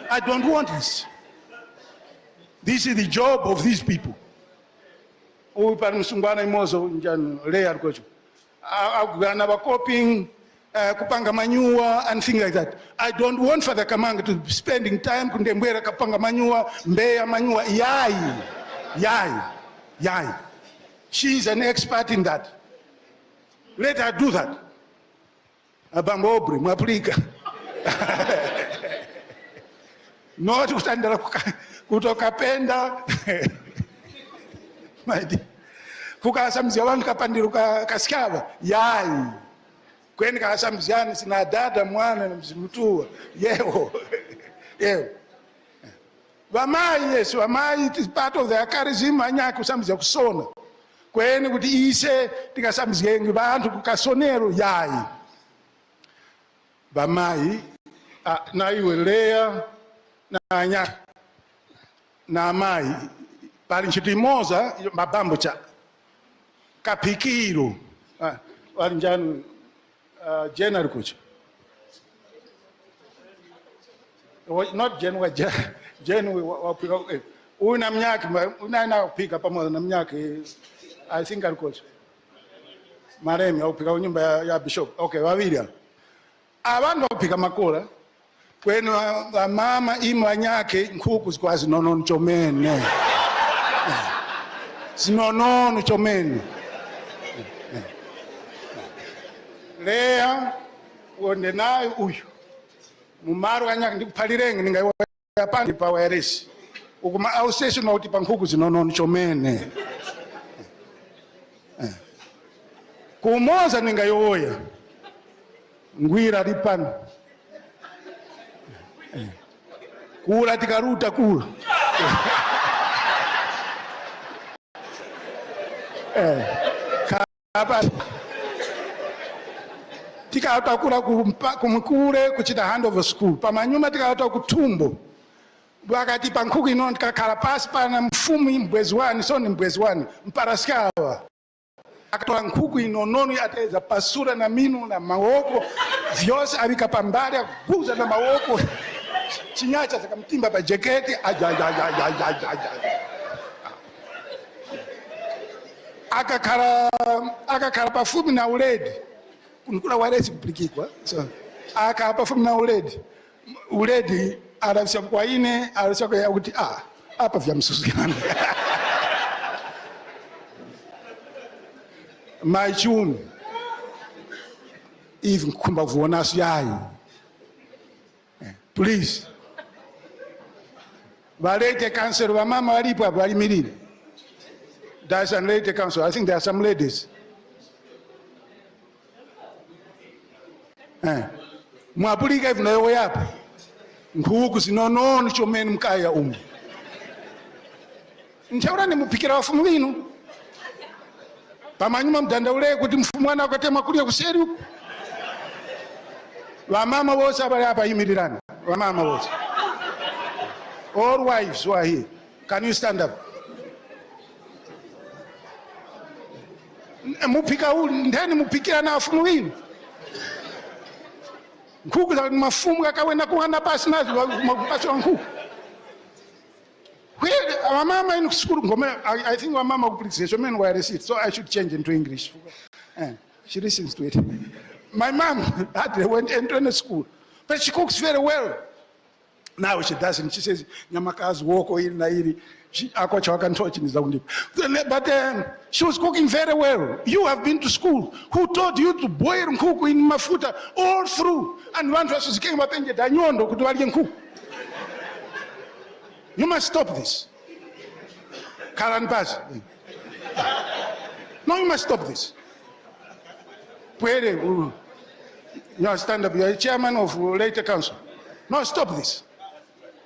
I don't want this. This is the job of these people. Uyu pari musungwana imozo njanu leya rikocho. Agana ba coping kupanga manure and things like that. I don't want Father Kamanga to be spending time kundembwera kapanga manure, mbeya manure, yai. She's an expert in that. Let her do that. Abambo obri, mwapulika. Not kutandala kutoka penda. Kukasamzia wangu kapandiru kaskaba, yai. Kweni kasamziani sina dada mwana na mzimutua. Yeo. Wamai, yes, wamai, it is part of their charism, anyaki kusamzia kusona. Kweni kuti ise, tika samzia ngi bantu kukasonero, yai. Wamai, na iwe lea, na anyaki, na amai, pali nchitimoza, mabambo cha, kapikiro, walinjanu, January coach. Not January, January. Una mnyaki, una pika pamoja na mnyaki. I think I'll coach. Maremi upika unyumba ya bishop. Okay, wawili. Abantu upika makola. Kwenu mama imwa nyake nkuku zikwa zinono nchomene. Zinono nchomene. Lea uonde nayo uyu mumaru kanyaka ndikuphalirenge ningayapandi pa wireless ukuma outstation uti pankhuku zinono chomene kumoza ningayoya ngwira lipano kula tikaruta kula kapa tikauta kula kumkule kuchita handover school pamanyuma tikauta kutumbo wakati pankhuku ino tikakhala pasi pana mfumu mbwezi wani soni mbwezi wani mparaskawa akatoa nkhuku ino nono ateza pasura na minu na mawoko vyose avika pambali akuguza na mawoko chinyacha zakamtimba pa jeketi akakhala pafupi na uledi kunikula waresi kuplikikwa so akapa from na uledi arabisha kwa ine arabisha kwa kuti hapa vya msusiana maichumi even kumba vuona yayi please walete cancer wa mama walipo hapo walimirire. There's a lady council. I think there are some ladies. Mwapulika hivi nayo yapo. Nkhuku zinono chomene mkaya umu. Nchaura ni mupikira wafumu winu. Pamanyuma mdandaule kuti mfumu wana akatema kulia kuseri huko. Wamama wose abali hapa yimirirana. Wamama wose. All wives who are here. Can you stand up? Mupika ndani mupikira na wafumu winu. Nkhuku za mafumu kakawenda kuhanda pasi nazi pasi wa nkhuku. Wamama in school, I think wamama kuplikisha men were receipt, so I should change into English. She listens to it. My mom went into school, but she cooks very well. Now she doesn't. She says, "Nyamakazi woko ili na ili." She akwacha wakantochi ni zaundi. But she was cooking very well. You have been to school. Who taught you to boil nkhuku in mafuta all through? And one person came up and said, "Danyondo kutuwalie nkhuku." You must stop this. Karan pass. No, you must stop this. You stand up. You are the chairman of later council. No, stop this.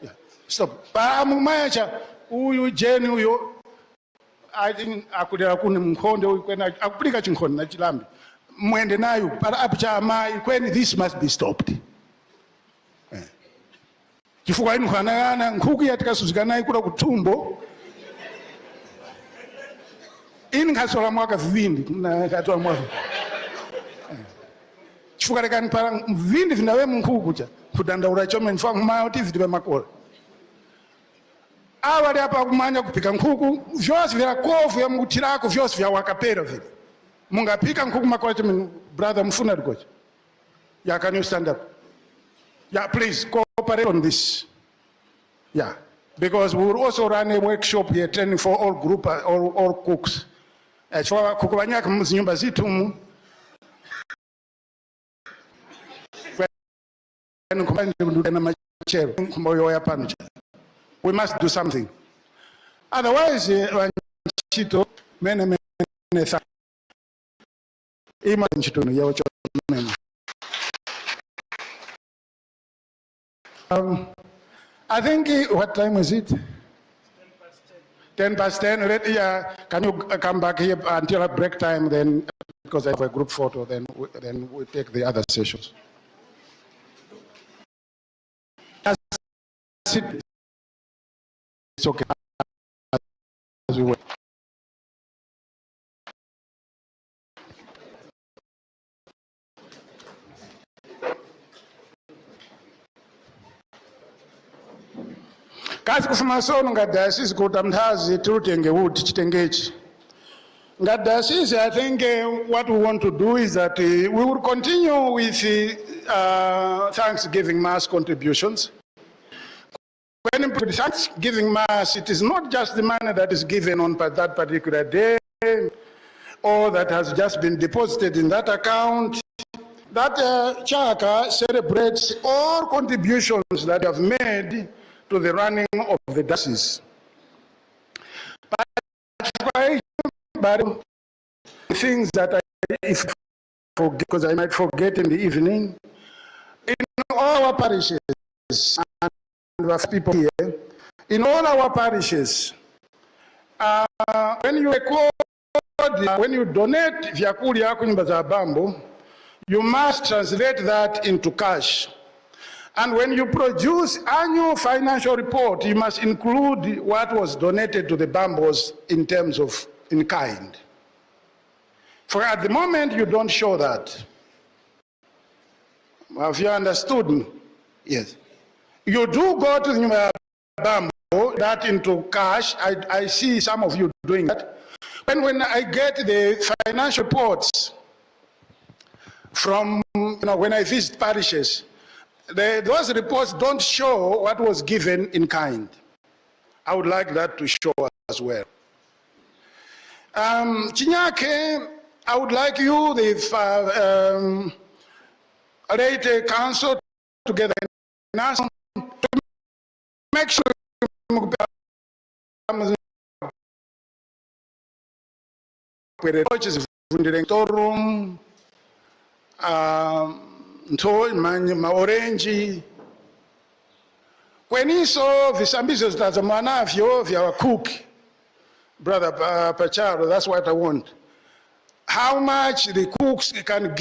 Yeah, stop. Paramumacha uyu jeni uyu. I think akudera kuni mkhonde uyu kwena akupilika chinkhonde na chilambi. Mwende nayo para apicha amai kweni this must be stopped. Chifukwa inu khanayana nkhuku yatikasuzikanayi kula kutumbo ini nkhasola mwaka vivindi na katoa mwaka chifukwa lekani para vivindi vinawe nkhuku cha kudandaula chomene chifukwa nkumayo tivitiwe makola awali apa kumanya kupika nkhuku vyose vya kofu ya mkutirako vyose vya wakapera vile mungapika nkhuku makola chomene brother mfuna likocha Yeah, can you stand up? Yeah, please cooperate on this. Yeah, because we will also run a workshop here training for all group, all cooks. As for kukubanyaka muzinyumba zitumu, we must do something. Otherwise, I think, what time is it? 10 past 10. Can you come back here until break time then, because I have a group photo, then we take the other sessions. It's okay. As we wait. Kasi kufuma sono nga diocese kuta mthazi tulutenge uti chitengechi. Nga diocese, I think what we want to do is that we will continue with Thanksgiving Mass contributions. When in Thanksgiving Mass, it is not just the money that is given on that particular day or that has just been deposited in that account. That chaka celebrates all contributions that have made to the running of the diocese. But things that if forget, because I might forget in the evening, in all our parishes, and we have people here, in all our parishes, when you record, when you donate vyakulia kunyumba za bambo, you must translate that into cash. And when you produce annual financial report, you must include what was donated to the bambos in terms of in kind. For at the moment, you don't show that. Have you understood me? Yes. You do go to the bamboo, that into cash. I see some of you doing that. When I get the financial reports from, when I visit parishes, those reports don't show what was given in kind. I would like that to show as well. Chinyake, I would like you, the Leyte Council, together to make sure maorenji kweniso visambizo zitazamwanavyo vya wakuki. Brother Pacharo, that's what I want. How much the cooks can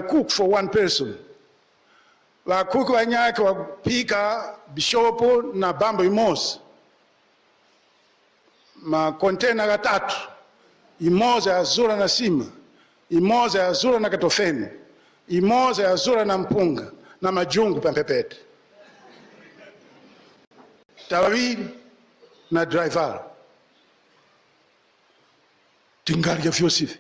cook for one person. Wakuki wanyake wapika bishopo na bambo imosi. Makontena gatatu. Imoza ya zura na sima. Imoza ya zura na katofeni. Imoza ya zura na mpunga. Na majungu pampepete. Tawawili na driver. Tingali ya fyosifi.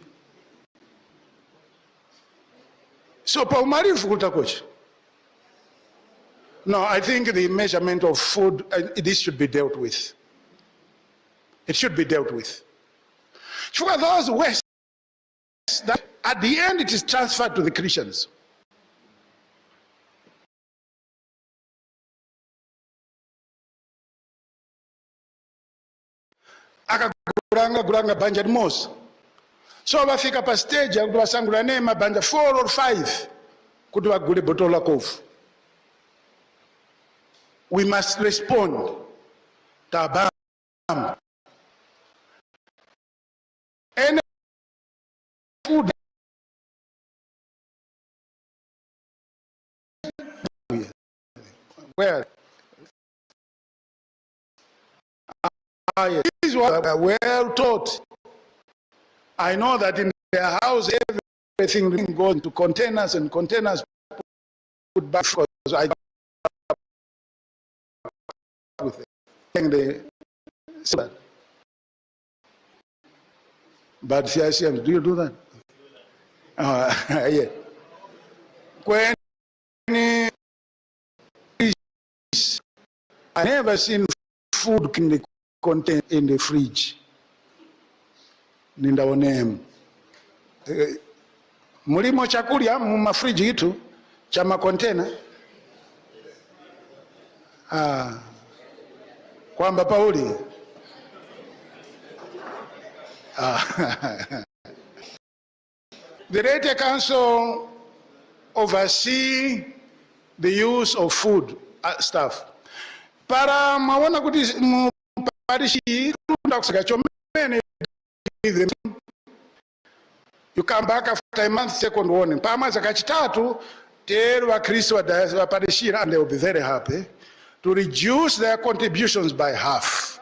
So pa umarifu kutakocha. No, I think the measurement of food, this should be dealt with. It should be dealt with. For those West, that at the end it is transferred to the Christians. Akaguranga banja most. So wafika pa stage ya kuwasangula nema banja 4 or 5 kutuwa gule botola kofu. We must respond. Tabam. Any food where these were well taught. I know that in their house everything goes into containers and containers put back because I with the but CICM, do you do that? Yeah. When I never seen food in the content in the fridge. Nindaonemu. Mulimo chakulia mu mafriji itu cha makontena. Kwamba Pauli. The Rete Council oversee the use of food stuff. Para maona kuti parishi chomene, you come back after a month, second warning. Pama zakachitatu tell Wakristo wa parishira, and they will be very happy to reduce their contributions by half.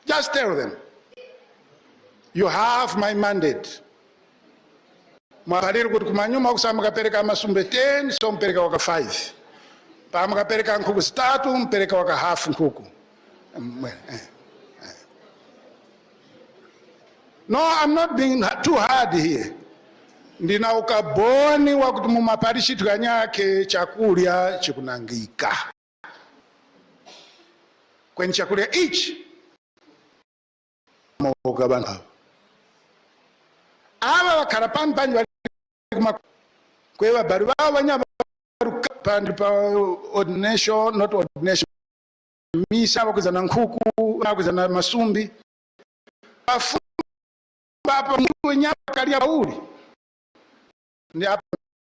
Just tell them, you have my mandate. Mwakaliri kuti kumanyuma kusama kapereka masumbe 10, so mpereka waka 5. Pama kapereka nkuku 3, mpereka waka half nkuku. No, I'm not being too hard here. Ndina ukaboni wa kuti mumaparishi tukanyake chakulia chikunangika. Kwenye chakulia each mokabana. Aba wakarapani panji kwewa baruwa wanyama pandi pa ordination, not ordination. Misa wakuzana nkuku, wakuzana masumbi. Hapa mtu nyama kalia Pauli. Ndi hapa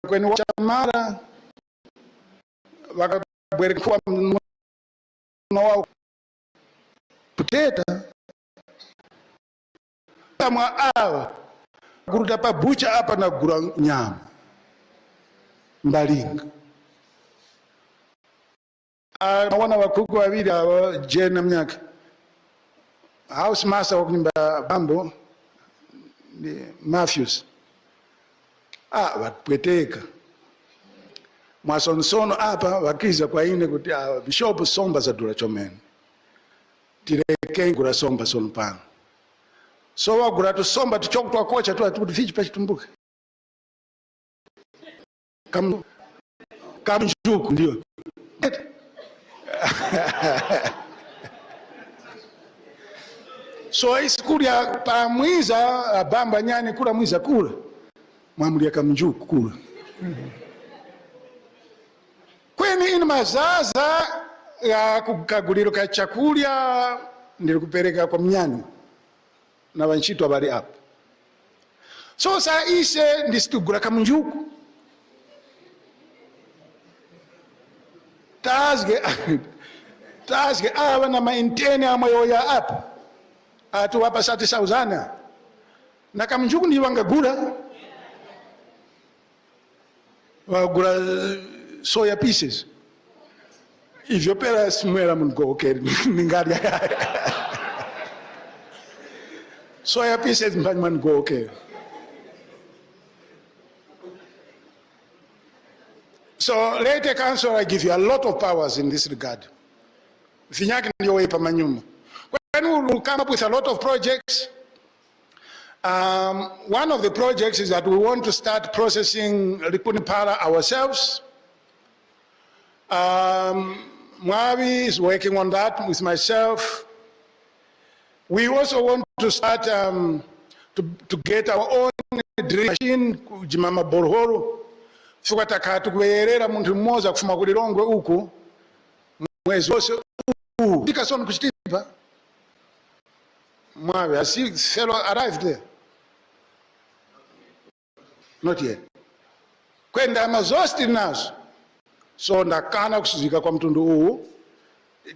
kwenye wachamara wakabwerekuwa wao puteta kama awa kuruta pa bucha hapa na gura nyama mbalinga. Wana wakuku wawili hawa Jane Mnyaka house master wakunyumba Bambo ni Matthews. Watpweteka. Mwasonsono hapa wakiza kwa ine kuti Bishop somba za dura chomeni. Tireke ngura somba sonpana. So wagura tu somba tuchoku tuwa kocha tuwa tuwa fichi pechi tumbuka. Kamjuku ndiyo. So isikulia pa mwiza bamba nyani kula mwiza kula. Mwamulia kamjuku kula. Kweni ina mazaza ya kukaguliro ka chakulia ndiri kupereka kwa mnyani na wanchitu habari hapa. So saa ise ndistitugura kamjuku. Tazge awa na maintene amayo ya hapa. Atu wapa sati sauzana. Na kamjuku ndi wangagura. Wagura soya pieces. If your parents mwera mungo okay. Ningaria. Soya pieces man go okay. So later council, I give you a lot of powers in this regard. When we will come up with a lot of projects. One of the projects is that we want to start processing Ripuni Para ourselves. Mwavi is working on that with myself. We also want to start to get our own drill machine, Jimama Borhoro. Sukataka tukuerera muntu mmoja kufuma kulilongwe huku mwezi wose dikason kuchitipa Mwavi, I see fellow arrived there. Not yet. Kwenda amazosti nazo. So ndakana kusuzika kwa mtundu huu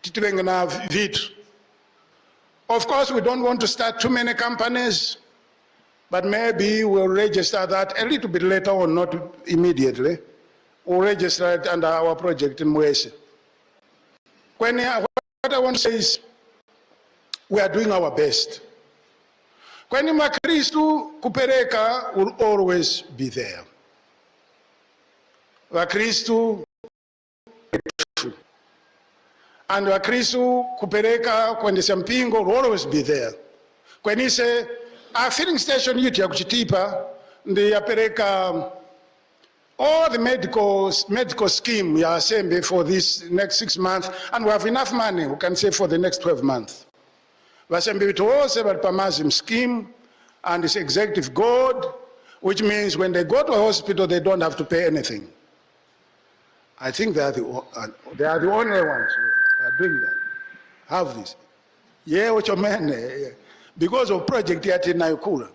titiwenga na vitu. Of course, we don't want to start too many companies, but maybe we'll register that a little bit later on, not immediately. We'll register it under our project in Mwese. What I want to say is, we are doing our best. Kweni Wakristu kupereka will always be there. Wakristu and Wakristu kupereka kuendesha mpingo will always be there. Kwenise a filling station yitu ya kuchitipa ndi yapereka all the medical scheme you are saying for this next 6 months, and we have enough money, we can say for the next 12 months. Vasembe vitose vari pamazim scheme and this executive board, which means when they go to a hospital, they don't have to pay anything. I think they are the only ones who are doing that. Have this. Yeah, what you mean? Because of project here in Naikura.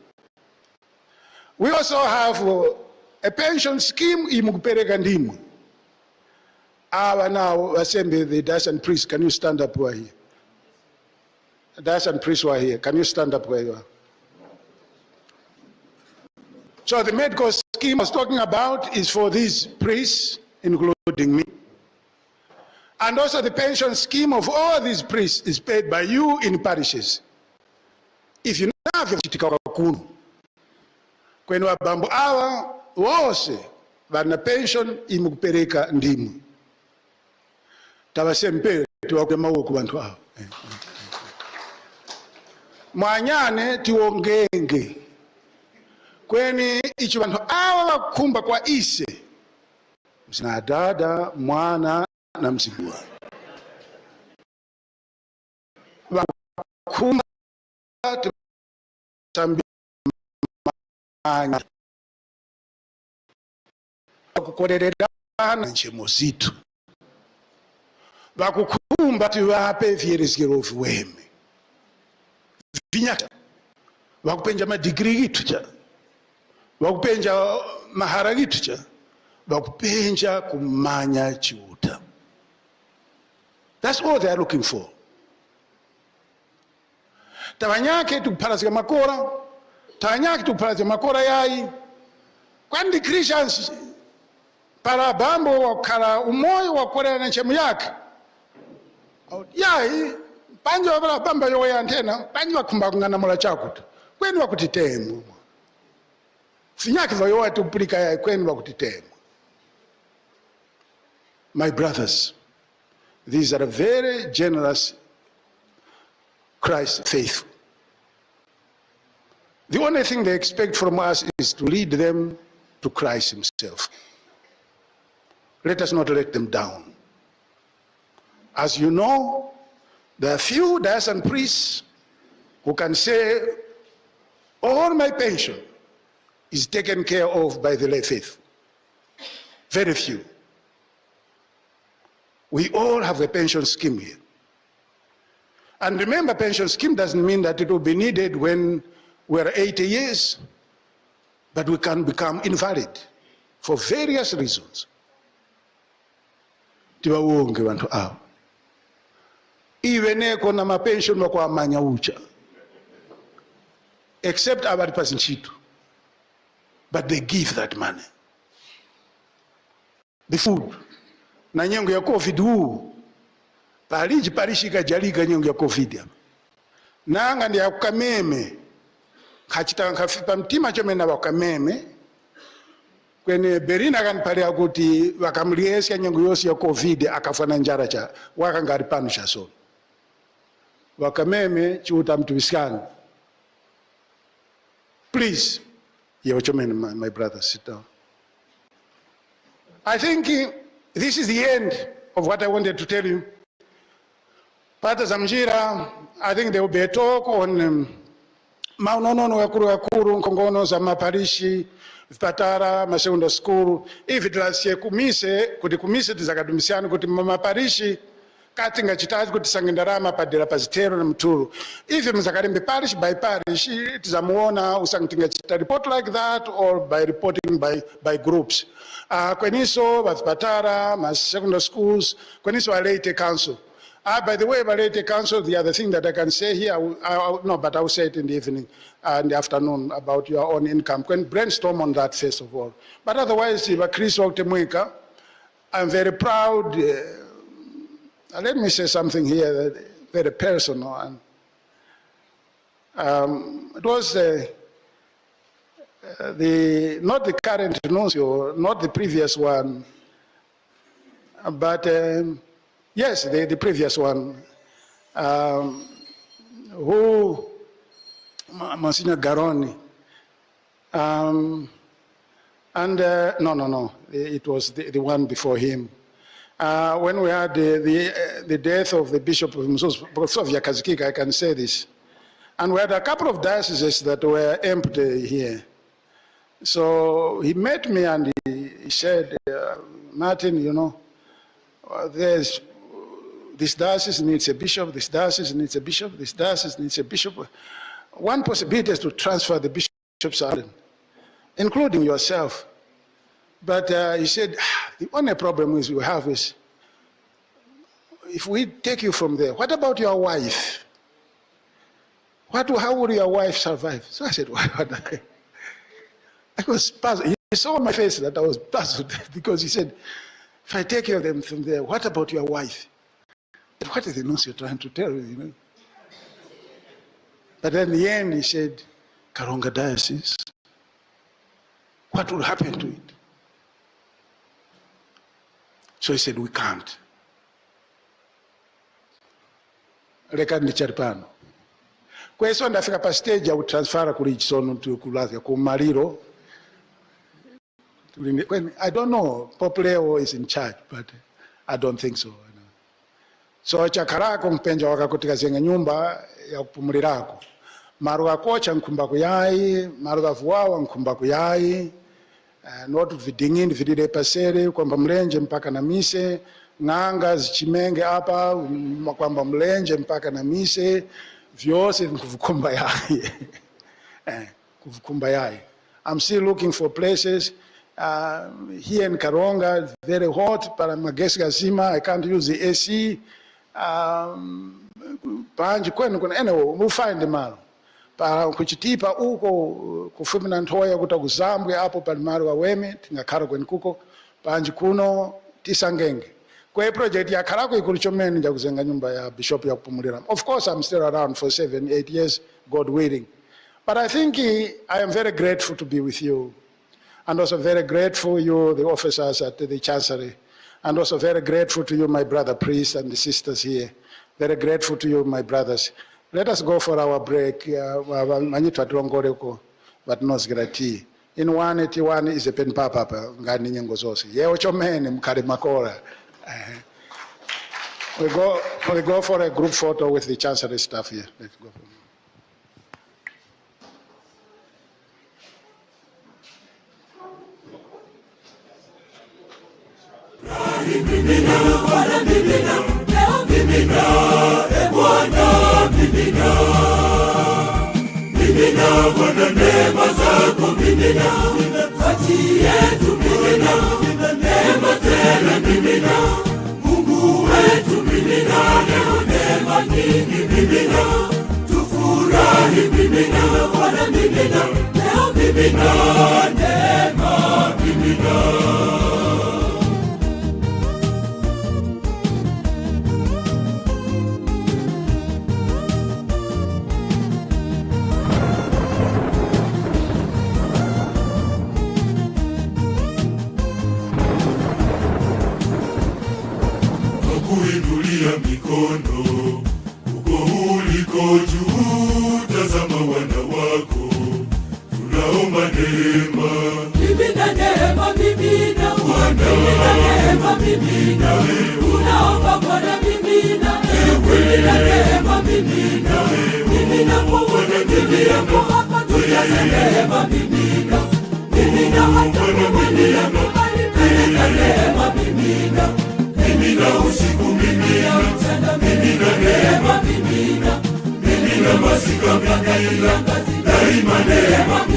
We also have a pension scheme in Mukupereka Ndimu. Now, Assembly, the Dacian priest, can you stand up where here? The Dacian priests who are here, can you stand up where you are? So the medical scheme I was talking about is for these priests, including me. And also the pension scheme of all these priests is paid by you in parishes. If you have a chitika kunu, kwenu wabambo awa wose wana pension imukupereka Ndimu. Tawasempe tuwakema woku bantu awa. Mwanyane tiwongenge. Kweni ichi bantu awa wakumba kwa ise. Msina dada, mwana, na mzingua. Wakumba tambi manya. Wakukorerana nchemo zitu. Wakukumba tiwape vyeresikiro vuweme. Vinyata. Wakupenja madigiri gitu cha. Wakupenja mahara gitu cha. Wakupenja kumanya chiuta. That's all they are looking for. Tawanyake tukuparazika makora. Tawanyake tukuparazika makora yai. Kwandi Christians para bambo wakara umoyo wakorera na nchemu yake. Yai, panji wabala bamba yowe antena, panji wakumba kungana mula chakuta. Kweni wakutitemu. Finyaki va yowe tupulika yai, kweni wakutitemu. My brothers, these are very generous Christ faithful. The only thing they expect from us is to lead them to Christ himself. Let us not let them down. As you know, there are few Dacian priests who can say, all my pension is taken care of by the lay faith. Very few. We all have a pension scheme here. And remember, pension scheme doesn't mean that it will be needed when we're 80 years, but we can become invalid for various reasons. Tiwawonge wantu awo. Iweneko na mapension wako amanya ucha. Except abali pasinchitu. But they give that money. The food. Na nyengo ya COVID huu. Paliji parishika jalika nyengo ya COVID ya. Nanga ndi ya kukameme. Kachita nkafipa mtima chome na wakameme. Kwenye berina kan pale akuti wakamliesi ya nyengo yosi ya COVID akafana njara cha wakangari panu cha so. Wakameme chuta mtu biskani. Please, my brother, sit down. I think this is the end of what I wanted to tell you. Pata Zamjira, I think there will be a talk on maunono yakuru nkongono za maparishi, vipatara, masekundo school. If it last year kumise tizakadumisiano kuti maparishi, katinga chitazi kuti sangindarama padera pazitero na mturu. If mzakarimbe parish by parish, tizamuona usangitinga chita report like that or by reporting by groups. Kweniso, vipatara, masekundo schools, kweniso alete council. By the way, Valete Council, the other thing that I can say here, no, but I will say it in the evening and the afternoon about your own income. Can brainstorm on that first of all. But otherwise, Chris Oktemuika, I'm very proud. Let me say something here that very personal. And it was not the current nuncio, not the previous one, but yes, the previous one, who, Monsignor Garoni, And no, it was the one before him. When we had the death of the Bishop of Tuntufye Kazikika, I can say this. And we had a couple of dioceses that were empty here. So he met me and he said, Martin, you know, this diocese needs a bishop, this diocese needs a bishop, this diocese needs a bishop. One possibility is to transfer the bishop's island, including yourself. But he said, the only problem we have is, if we take you from there, what about your wife? How would your wife survive? So I said, I was puzzled. He saw my face that I was puzzled because he said, if I take you them from there, what about your wife? What is the news you're trying to tell me, you know? But then in the end, he said, Karonga Diocese, what will happen to it? So he said, we can't. Leka ndicharipano. Kwa hiyo ndafika pa stage ya utransfer kuli chisono kulaza ku Maliro. I don't know, Populeo is in charge, but I don't think so. So chakarako mpenja wakakutika zenga nyumba ya kupumulirako. Maruga kocha nkumba kuyai, maruga vuawa nkumba kuyai, notu vidingini vidire pasere, kwamba mlenje mpaka na mise, nganga zichimenge hapa, kwamba mlenje mpaka na mise, vyose kuvukumba yai. Kuvukumba yai. I'm still looking for places. Here in Karonga, very hot, para magesi gazima, I can't use the AC. Panji kwenu kuna, anyway, we'll find them out. Para kuchitipa uko kufupi na ntoya kuta kuzambwe hapo palimari wa weme, tingakaro kweni kuko, panji kuno, tisangenge. Kwa project ya karako ikulichomeni nja kuzenga nyumba ya bishop ya kupumulira. Of course, I'm still around for 7-8 years, God willing. But I think I am very grateful to be with you. And also very grateful you, the officers at the Chancery. And also very grateful to you, my brother priests and the sisters here. Very grateful to you, my brothers. Let us go for our break. But no grati. In 181 is a pen papa ngani nyengo zose. Yeo chomene mkari makora. We go for a group photo with the Chancery staff here. Let's go. Mimina, Bwana mimina, leo mimina, Bwana mimina. Mimina, Bwana neema zako mimina, kati yetu mimina, neema tele mimina. Mungu wetu mimina, leo neema nyingi mimina. Tufurahi mimina, Bwana mimina, leo mimina, neema mimina. Kuinulia mikono uko uliko juu, tazama wana wako, tunaomba neema. Mimina neema, mimina Bwana, mimina neema, mimina. Tunaomba Bwana mimina, mimina neema, mimina. Mimina Bwana, mimina hapa tujaze neema, mimina. Mimina hata mimina, mimina neema, mimina. Mimina usiku mimina, mimina neema mimina. Mimina masika mimina, daima neema mimina.